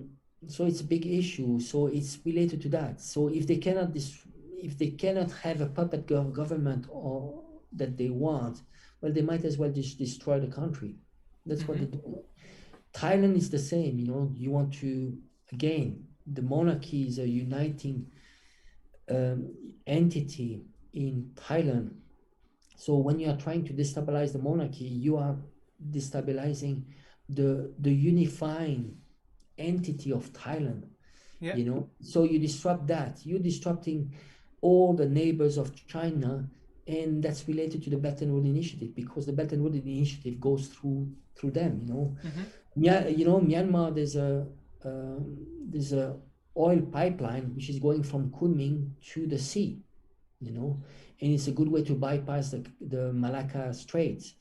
so it's a big issue. So it's related to that. So if they cannot have a puppet government or that they want, well, they might as well just destroy the country. That's what Mm-hmm. they do. Thailand is the same. You want to, again, the monarchy is a uniting entity in Thailand. So when you are trying to destabilize the monarchy, you are destabilizing the unifying entity of Thailand. Yeah. So you disrupt that. You're disrupting all the neighbors of China, and that's related to the Belt and Road Initiative, because the Belt and Road Initiative goes through them. Mm-hmm. Myanmar, there's a oil pipeline which is going from Kunming to the sea. And it's a good way to bypass the Malacca Strait.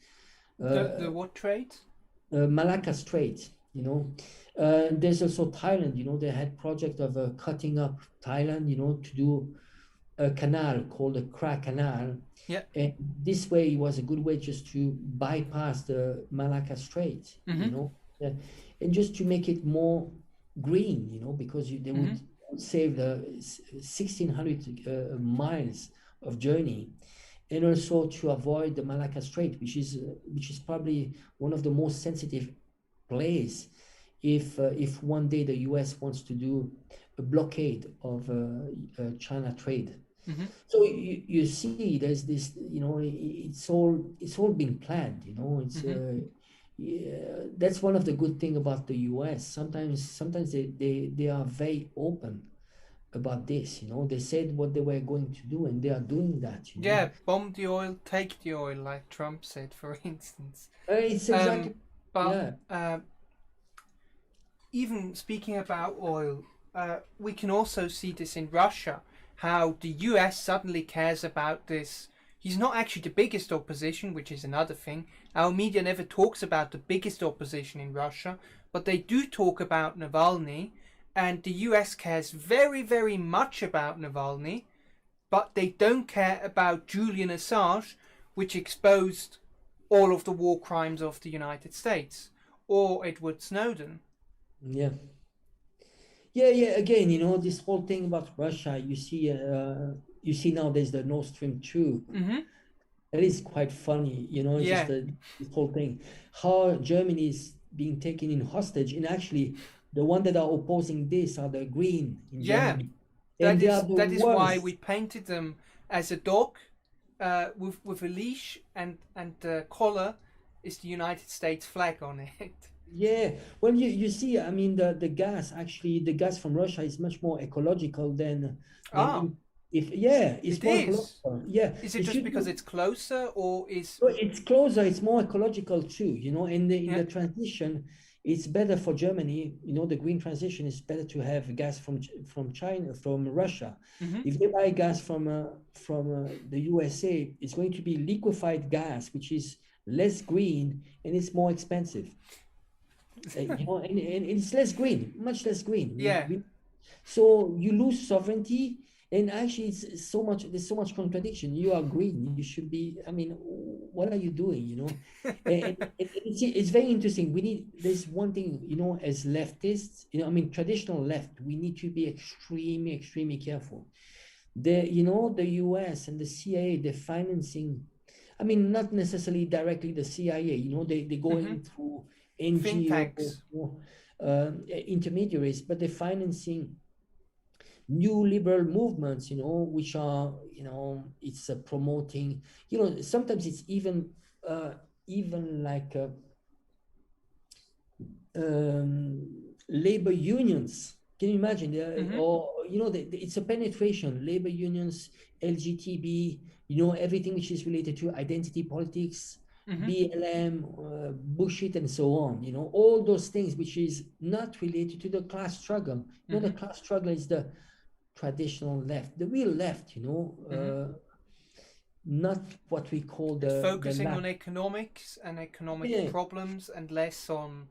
The what trade? Malacca Strait, there's also Thailand. They had project of cutting up Thailand, to do a canal called the Kra Canal. Yeah. And this way it was a good way just to bypass the Malacca Strait, Mm-hmm. and just to make it more green, because they Mm-hmm. would save the 1,600 miles of journey, and also to avoid the Malacca Strait, which is probably one of the most sensitive place if one day the US wants to do a blockade of China trade. Mm-hmm. So you see, there's this, it's all been planned. It's Mm-hmm. yeah, that's one of the good thing about the US. Sometimes they are very open about this. They said what they were going to do, and they are doing that. Yeah, bomb the oil, take the oil, like Trump said, for instance. It's exactly, But yeah. Even speaking about oil, we can also see this in Russia, how the US suddenly cares about this. He's not actually the biggest opposition, which is another thing. Our media never talks about the biggest opposition in Russia, but they do talk about Navalny, and the US cares very, very much about Navalny, but they don't care about Julian Assange, which exposed all of the war crimes of the United States, or Edward Snowden. Yeah. Yeah. Again, this whole thing about Russia, you see now there's the Nord Stream 2. Mm-hmm. That is quite funny, it's Yeah. just this whole thing. How Germany is being taken in hostage, and actually the one that are opposing this are the Green in Germany. And they are the That is why worst. we painted them as a dog with a leash and a collar, is the United States flag on it. Yeah, well, you see, I mean, the gas actually, the gas from Russia is much more ecological than Ah, if yeah, it's it more is. ecological. Yeah, Is it if you just because do, it's closer, or is so it's closer, it's more ecological too. In yeah? the transition, it's better for Germany. The green transition is better to have gas from China, from Russia. Mm-hmm. If they buy gas from the USA, it's going to be liquefied gas, which is less green and it's more expensive. And it's less green, much less green. Yeah. So you lose sovereignty, and actually, there's so much contradiction. You are green, you should be. I mean, what are you doing? And it's very interesting. There's one thing, as leftists, I mean, traditional left, we need to be extremely, extremely careful. The US and the CIA, they're financing. I mean, not necessarily directly the CIA. They go Mm-hmm. in through Think NGO, tanks. intermediaries, but they're financing new liberal movements, which are, it's promoting, sometimes it's even like labor unions. Can you imagine? Mm-hmm. Or it's a penetration. Labor unions, LGTB, everything which is related to identity politics, Mm-hmm. BLM, bullshit, and so on. All those things which is not related to the class struggle. Mm-hmm. The class struggle is the traditional left, the real left. Mm-hmm. Not what we call And the focusing on left. economics and economic Yeah. problems, and less on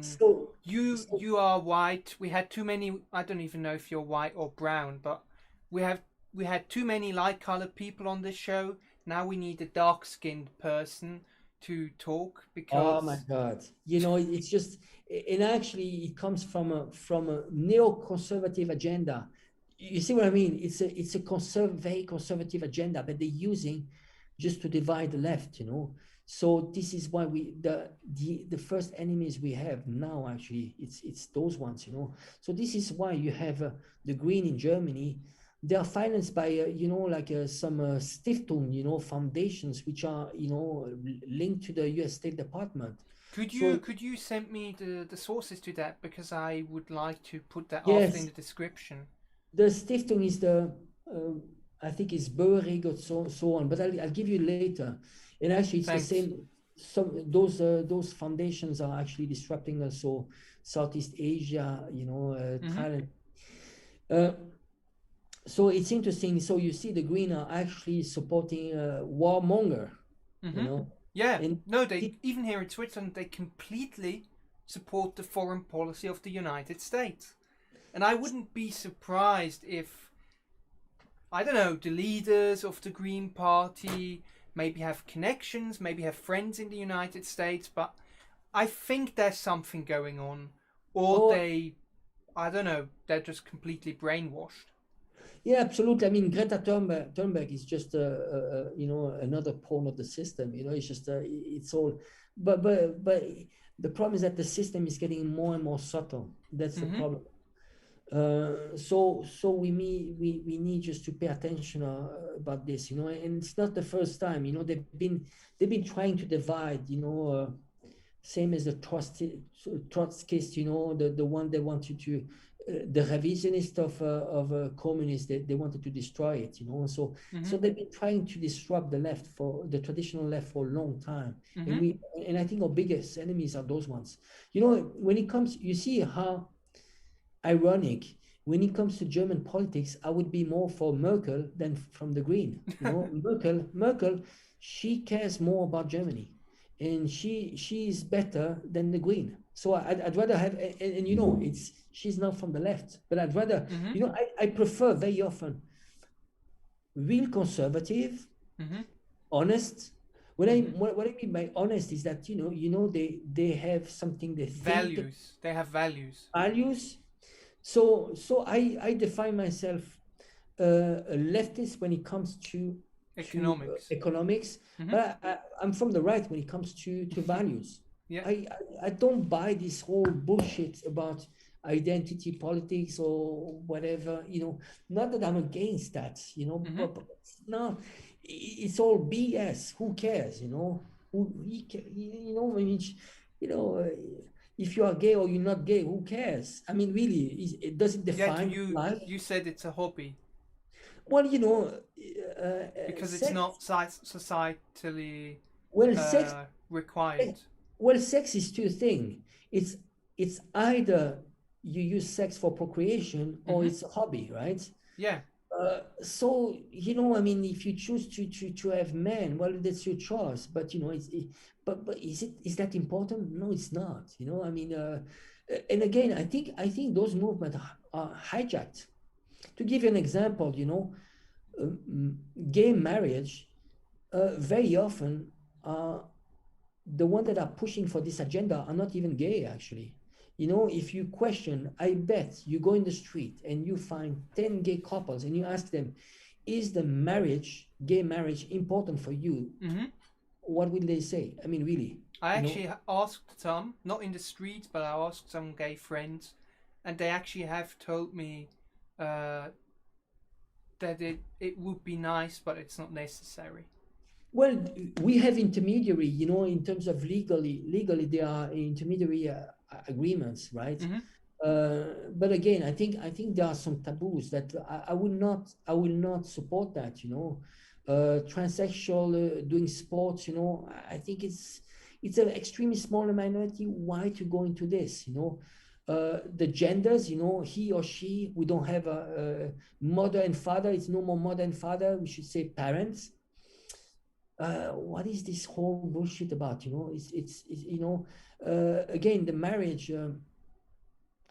So, you are white. We had too many. I don't even know if you're white or brown, but we have we had too many light colored people on this show. Now we need a dark skinned person to talk oh my because God, it's just, and actually, it comes from a neoconservative agenda. You see what I mean? It's a very conservative agenda, but they're using just to divide the left. So this is why the first enemies we have now, actually, it's those ones. So this is why you have the Green in Germany. They are financed by like some Stiftung, foundations which are linked to the U.S. State Department. So could you send me the sources to that, because I would like to put that after in yes, the description. the Stiftung is uh, I think it's Böhrig or so on, but I'll give you later. And actually, it's the Thanks. same. Those foundations are actually disrupting also Southeast Asia, Mm-hmm. Thailand. Uh, so it's interesting. So you see, the Green are actually supporting warmonger, you Mm-hmm. know, Yeah. and No, they it, even here in Switzerland they completely support the foreign policy of the United States. And I wouldn't be surprised if, I don't know, the leaders of the Green Party maybe have connections, maybe have friends in the United States, but I think there's something going on. Or oh they, I don't know, they're just completely brainwashed. yeah, absolutely. I mean, Greta Thunberg is just another pawn of the system. It's just it's all, but the problem is that the system is getting more and more subtle. That's the Mm-hmm. problem. So we need just to pay attention about this, and it's not the first time. They've been trying to divide, same as the Trotskyist, the one they wanted to, the revisionist of communists, they wanted to destroy it, Mm-hmm. so they've been trying to disrupt the traditional left for a long time, and Mm-hmm. we and I think our biggest enemies are those ones. When it comes, you see how ironic. When it comes to German politics, I would be more for Merkel than from the Green. Merkel, she cares more about Germany, and she is better than the Green. So I'd rather have, and it's she's not from the left, but I'd rather, Mm-hmm. I prefer very often real conservative, Mm-hmm. honest. When I Mm-hmm. what I mean by honest is that they have something they think, they Values. They have values. values. So I define myself a leftist when it comes to Economics. economics, Mm-hmm. but I'm from the right when it comes to values. Yeah. I don't buy this whole bullshit about identity politics or whatever. Not that I'm against that, Mm-hmm. but no, it's all BS. Who cares? You know, I mean, you know, if you are gay or you're not gay, who cares? I mean, really, it doesn't Yeah, to define you, life. you said it's a hobby Well, you know, because it's sex. not societally Well, sex. required. Well, sex is two things. It's it's either you use sex for procreation or Mm-hmm. it's a hobby, right? Yeah. So you know, I mean, if you choose to have men, well, that's your choice. But you know, but is that important? No, it's not. You know, I mean, and again, I think those movements are hijacked. To give you an example, you know, gay marriage very often the ones that are pushing for this agenda are not even gay, actually. You know, if you question, I bet you go in the street and you find 10 gay couples and you ask them, is the marriage, gay marriage, important for you? Mm-hmm. What will they say? I mean, really, I you know? actually asked some, not in the streets, but I asked some gay friends, and they actually have told me uh, that it would be nice, but it's not necessary. Well, we have intermediary, you know, in terms of legally there are intermediary agreements, right? Mm-hmm. But again, I think there are some taboos that I will not support that, you know. Transsexual doing sports, you know, I think it's an extremely small minority. Why to go into this, you know? The genders, you know, he or she, we don't have a mother and father. It's no more mother and father. We should say parents. What is this whole bullshit about? You know, it's you know, again, the marriage.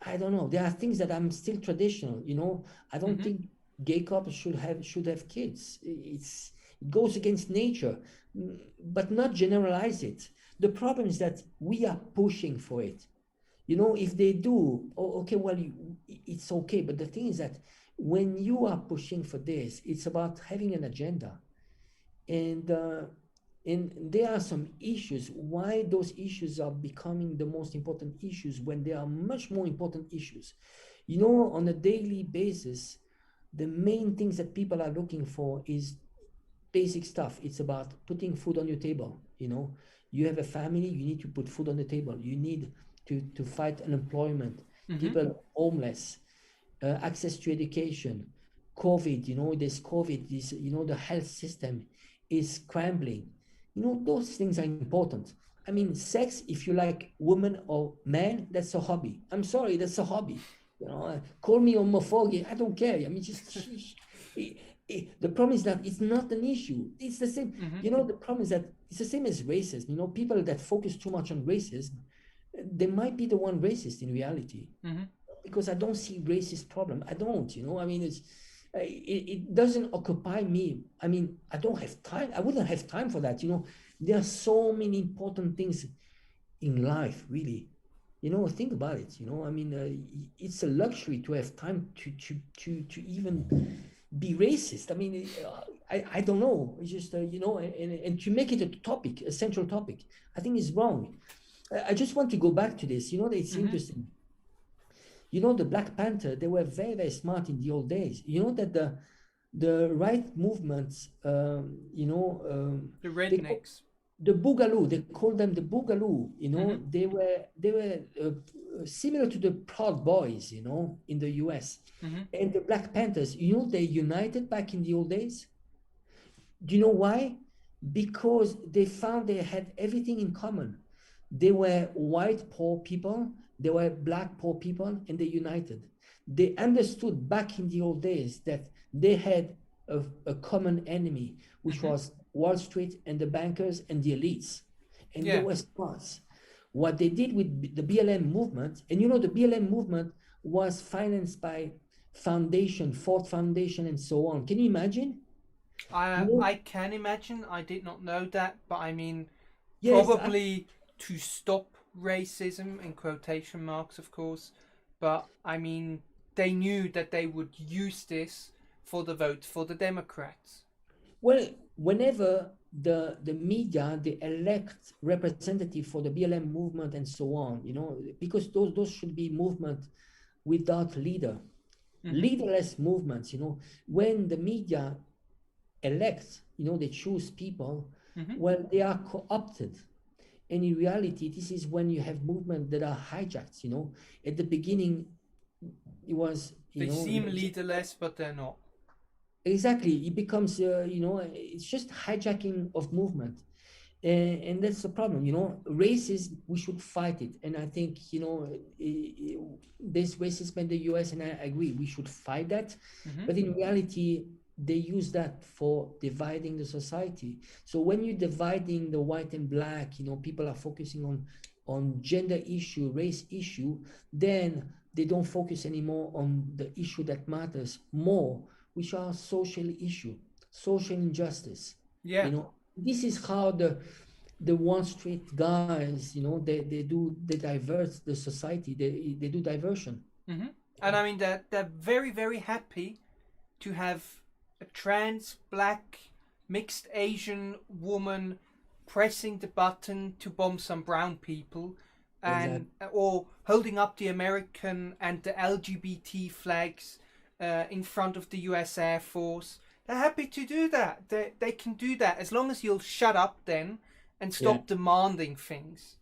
I don't know. There are things that I'm still traditional. You know, I don't Mm-hmm. think gay couples should have kids. It goes against nature, but not generalize it. The problem is that we are pushing for it. You know, if they do, oh, okay, well, it's okay. But the thing is that when you are pushing for this, it's about having an agenda, and there are some issues why those issues are becoming the most important issues when there are much more important issues, you know, on a daily basis. The main things that people are looking for is basic stuff. It's about putting food on your table. You know, you have a family, you need to put food on the table. You need to fight unemployment, Mm-hmm. people homeless, access to education, COVID, you know, this COVID, this, you know, the health system is scrambling. You know, those things are important. I mean, sex, if you like woman or man, that's a hobby. I'm sorry, that's a hobby. You know, call me homophobic, I don't care. I mean, the problem is that it's not an issue. It's the same. Mm-hmm. You know, the problem is that it's the same as racism. You know, people that focus too much on racism, they might be the one racist in reality, Mm-hmm. because I don't see racist problem. I don't, you know. I mean, it doesn't occupy me. I mean, I don't have time. I wouldn't have time for that. You know, there are so many important things in life, really. You know, think about it. You know, I mean, it's a luxury to have time to even be racist. I mean, I don't know. It's just you know, and to make it a topic, a central topic, I think is wrong. I just want to go back to this. You know, it's Mm-hmm. interesting. You know, the Black Panther, they were very, very smart in the old days. You know that the right movements, you know, The they rednecks. the Boogaloo, they called them the Boogaloo. You Mm-hmm. know, they were similar to the Proud Boys, you know, in the U.S. Mm-hmm. And the Black Panthers. You know, they united back in the old days. Do you know why? Because they found they had everything in common. They were white poor people, they were black poor people, and they united. They understood back in the old days that they had a common enemy, which Mm-hmm. was Wall Street and the bankers and the elites. And they Yeah. were smart. What they did with the BLM movement, and you know, the BLM movement was financed by Foundation, Ford Foundation, and so on. Can you imagine? You know, I can imagine. I did not know that, but I mean, yes, probably to stop racism in quotation marks, of course. But I mean, they knew that they would use this for the vote for the Democrats. well, whenever the media they elect representative for the BLM movement and so on, you know, because those should be movement without leader, Mm-hmm. leaderless movements. You know, when the media elects, you know, they choose people. Mm-hmm. Well, they are co-opted. And in reality, this is when you have movements that are hijacked, At the beginning, it was, They seem leaderless, but they're not. exactly, it becomes, it's just hijacking of movement. And that's the problem, racism, we should fight it. And I think, there's racism in the US, and I agree, we should fight that. Mm-hmm. But in reality, they use that for dividing the society. So when you're dividing the white and black, people are focusing on gender issue, race issue, then they don't focus anymore on the issue that matters more, which are social issue, social injustice. Yeah. This is how the Wall Street guys, they divert the society. They do diversion. Mm-hmm. And I mean, they're very, very happy to have a trans, black, mixed Asian woman pressing the button to bomb some brown people, and or holding up the American and the LGBT flags in front of the US Air Force. They're happy to do that. They can do that as long as you'll shut up then and stop demanding things.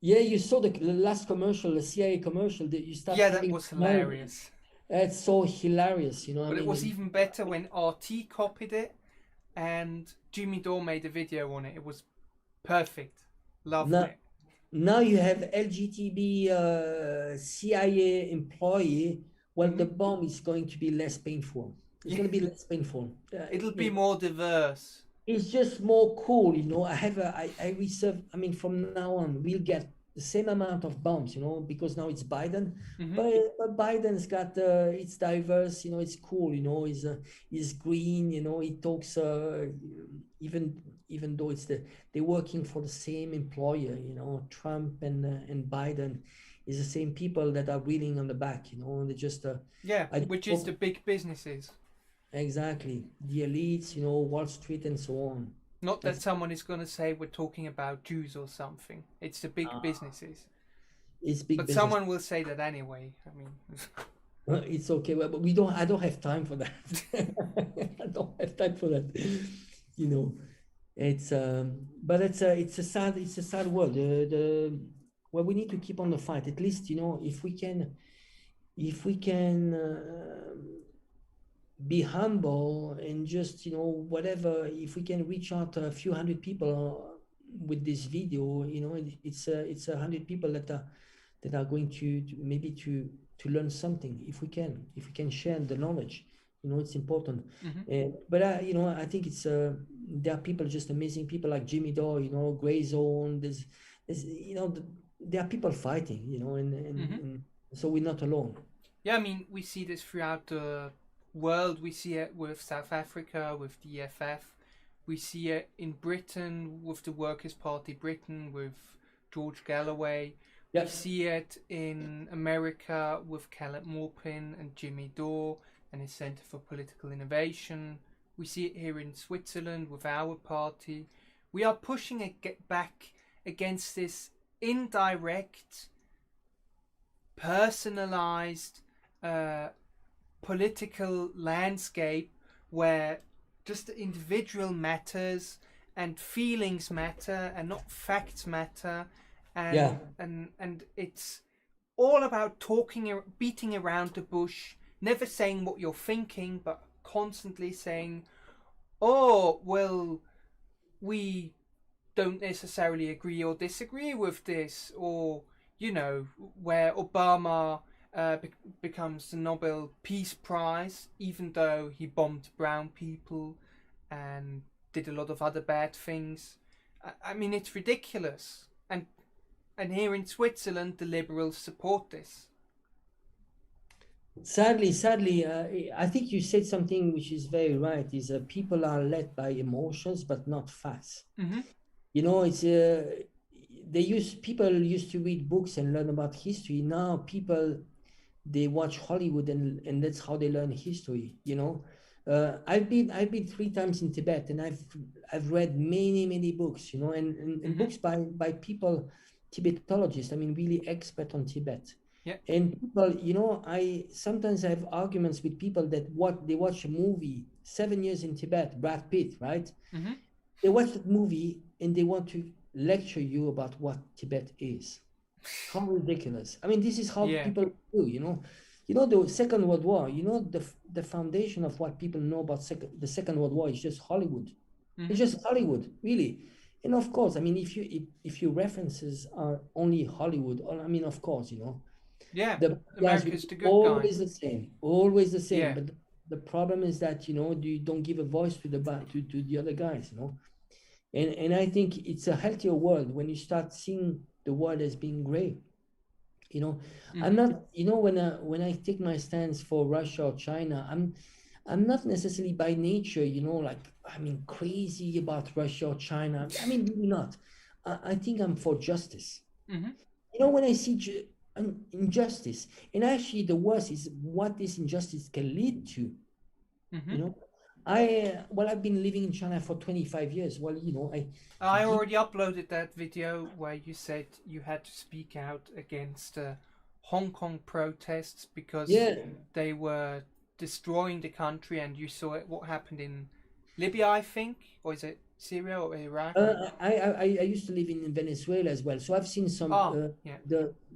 Yeah, you saw the last commercial, the CIA commercial, that you start. Yeah, that was hilarious. It's so hilarious, But it was even better when RT copied it and Jimmy Dore made a video on it. It was perfect. Loved it. Now you have LGTB CIA employee. Well, the bomb is going to be less painful. It's going to be less painful. It'll be more diverse. It's just more cool, I reserve. I mean, from now on, we'll get the same amount of bombs, because now it's Biden. Mm-hmm. But Biden's got it's diverse, it's cool, he's green, he talks even though they're working for the same employer, Trump and Biden is the same people that are reeling on the back, they just which is the big businesses. Exactly, the elites, Wall Street and so on. Not that someone is going to say we're talking about Jews or something. It's the big businesses. It's big, but business. Someone will say that anyway. I mean, it's okay, but I don't have time for that. I don't have time for that. It's but it's a sad world. Well, we need to keep on the fight. At least, if we can be humble and just whatever, if we can reach out to a few hundred people with this video, it's 100 people that are going to maybe to learn something. If we can share the knowledge, it's important. Mm-hmm. But I think it's there are people, just amazing people like Jimmy Dore, Gray Zone. There's there are people fighting, and so we're not alone. Yeah, I mean, we see this throughout the world. We see it with South Africa, with the EFF. We see it in Britain with the Workers' Party Britain, with George Galloway. Yep. We see it in America with Caleb Maupin and Jimmy Dore and his Center for Political Innovation. We see it here in Switzerland with our party. We are pushing it back against this indirect, personalized political landscape where just the individual matters and feelings matter and not facts matter, and it's all about beating around the bush, never saying what you're thinking, but constantly saying, oh, well, we don't necessarily agree or disagree with this, or where Obama becomes the Nobel Peace Prize, even though he bombed brown people and did a lot of other bad things. I mean, it's ridiculous. And here in Switzerland, the liberals support this. Sadly, I think you said something which is very right, is people are led by emotions, but not facts. Mm-hmm. It's people used to read books and learn about history. Now people, they watch Hollywood and that's how they learn history. I've been 3 times in Tibet, and I've read many books, and mm-hmm. books by people, Tibetologists. I mean, really expert on Tibet. Yeah. And people, I sometimes have arguments with people that they watch a movie, 7 Years in Tibet, Brad Pitt, right? Mm-hmm. they watch that movie and they want to lecture you about what Tibet is. How ridiculous. I mean, this is how Yeah. people do, you know. You know, the Second World War, you know, the foundation of what people know about the Second World War is just Hollywood. It's Hmm. just Hollywood, really. And of course, I mean, if your references are only Hollywood, I mean, of course, you know, Yeah. the guys will America's be the good guy. always the same. Yeah. But the problem is that, you know, you don't give a voice to the other guys, you know. And I think it's a healthier world when you start seeing the world as being gray. You know, I'm Hmm. not, you know, when I take my stance for Russia or China, I'm not necessarily by nature, you know, like, I mean, crazy about Russia or China. I mean, really not. I think I'm for justice. Hmm. You know, when I see injustice, and actually the worst is what this injustice can lead to, Hmm. you know. Well, I've been living in China for 25 years. Well, you know, I I give, already uploaded that video where you said you had to speak out against Hong Kong protests because yeah. they were destroying the country, and you saw it, what happened in Libya, I think, or is it Syria or Iraq? I used to live in Venezuela as well, so I've seen some Oh, yeah.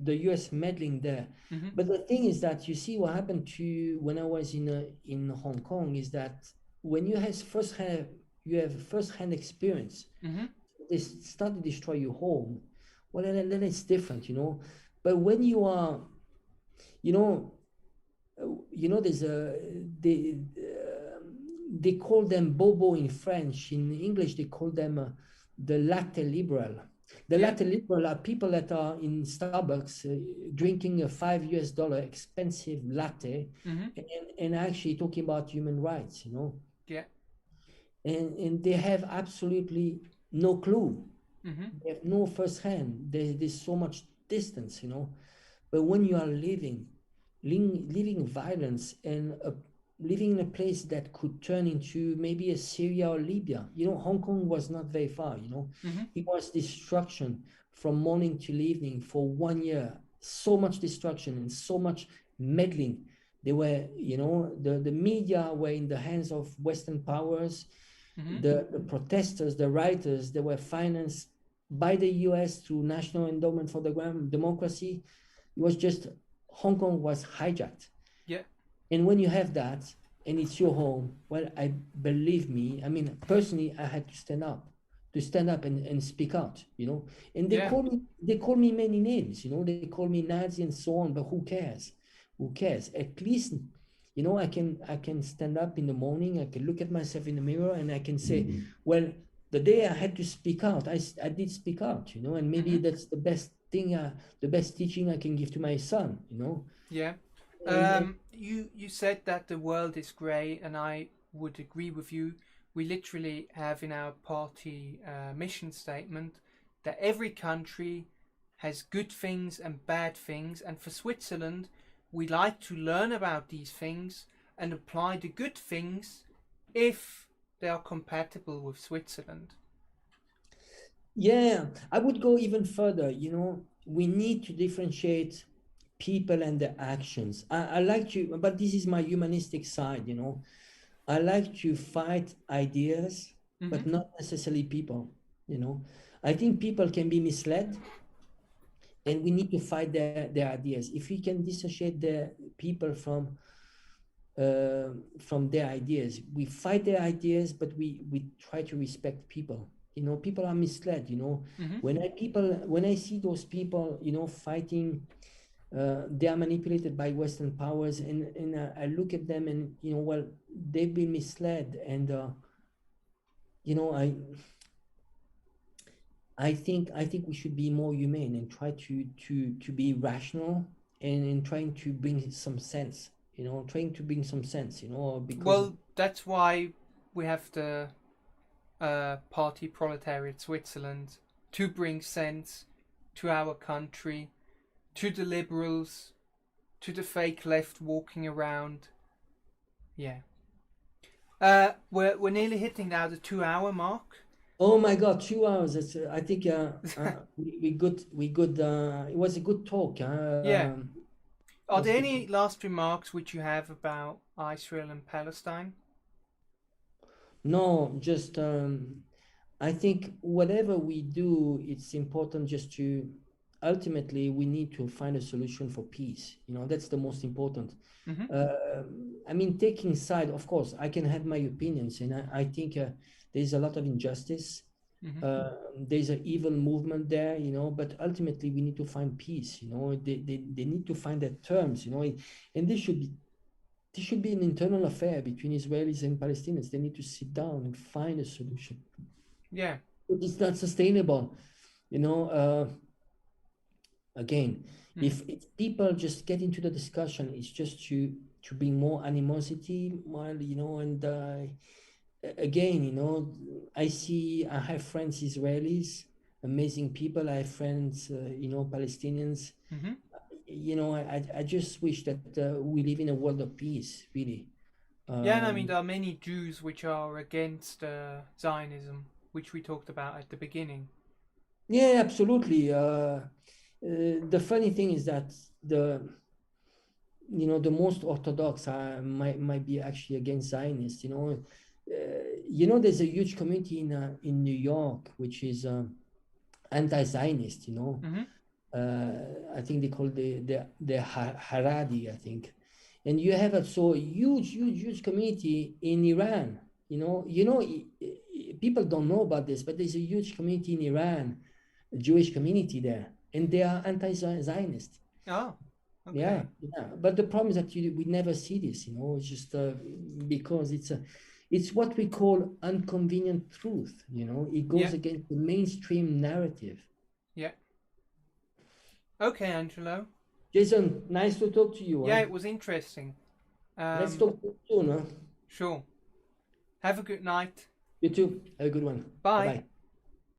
the U.S. meddling there. Hmm. But the thing is that you see what happened to when I was in Hong Kong is that when you have first hand experience, Hmm. they start to destroy your home. Well, then it's different, you know. But when you are, you know, there's a they call them bobo in French. In English, they call them the latte liberal. The Yeah. latte liberal are people that are in Starbucks drinking a $5 expensive latte Hmm. and, and actually talking about human rights, you know, Yeah. and they have absolutely no clue. Hmm. They have no first hand. There's so much distance, you know. But when you are living violence and living in a place that could turn into maybe a Syria or Libya, you know, Hong Kong was not very far, you know. Hmm. It was destruction from morning till evening for 1 year. So much destruction and so much meddling. They were, you know, the media were in the hands of Western powers. Hmm. The protesters, the writers, they were financed by the US through National Endowment for the Democracy. It was just Hong Kong was hijacked. Yeah. And when you have that and it's your home, well, I believe me, I mean, personally, I had to stand up and speak out, you know. And Yeah. they call me many names, you know, they call me Nazi and so on, but who cares? Who cares? At least, you know, I can stand up in the morning, I can look at myself in the mirror and I can say, well, the day I had to speak out, I did speak out, you know, and maybe Hmm. that's the best thing, the best teaching I can give to my son, you know. Yeah. And You said that the world is grey, and I would agree with you. We literally have in our party mission statement that every country has good things and bad things, and for Switzerland, we like to learn about these things and apply the good things if they are compatible with Switzerland. yeah, I would go even further. You know, we need to differentiate people and their actions. I like to, but this is my humanistic side, you know. I like to fight ideas, Mm-hmm. but not necessarily people, you know. I think people can be misled and we need to fight their ideas. If we can dissociate the people from their ideas. We fight their ideas, but we try to respect people. You know, people are misled. You know, Mm-hmm. when I see those people, you know, fighting, they are manipulated by Western powers, and I look at them, and you know, well, they've been misled, and you know, I think we should be more humane and try to be rational and trying to bring some sense. You know, trying to bring some sense. You know, because Well, that's why we have the Party Proletariat Switzerland to bring sense to our country, to the liberals, to the fake left walking around. Yeah. We're nearly hitting now the 2 hour mark. oh my God, 2 hours. It's, I think we good. It was a good talk. Yeah. It Are was a there good any talk. last remarks which you have about Israel and Palestine? No, just I think whatever we do, it's important just to ultimately we need to find a solution for peace. That's the most important. Mm-hmm. I mean, taking side, of course, I can have my opinions, and I think there's a lot of injustice. Mm-hmm. There's an evil movement there, but ultimately we need to find peace. They need to find their terms, and this should be an internal affair between Israelis and Palestinians. They need to sit down and find a solution. Yeah. But it's not sustainable. Again, if people just get into the discussion, it's just to bring more animosity, and again, I have friends Israelis, amazing people. I have friends, Palestinians. Mm-hmm. I just wish that we live in a world of peace, really. Yeah, and I mean, Um, there are many Jews which are against Zionism, which we talked about at the beginning. yeah, absolutely. The funny thing is that the most orthodox might be actually against Zionists. There's a huge community in New York which is anti-Zionist. Mm-hmm. I think they call the Haredi, I think. And you have a huge community in Iran. People don't know about this, but there's a huge community in Iran, a Jewish community there, and they are anti-Zionist. Oh, Yeah, okay. yeah. But the problem is that we never see this. It's just because it's what we call inconvenient truth. It Yeah, goes against the mainstream narrative. yeah. Okay, Angelo. Jason, nice to talk to you. Yeah, it was interesting. Let's talk soon. Sure. Have a good night. You too. Have a good one. Bye Bye. bye.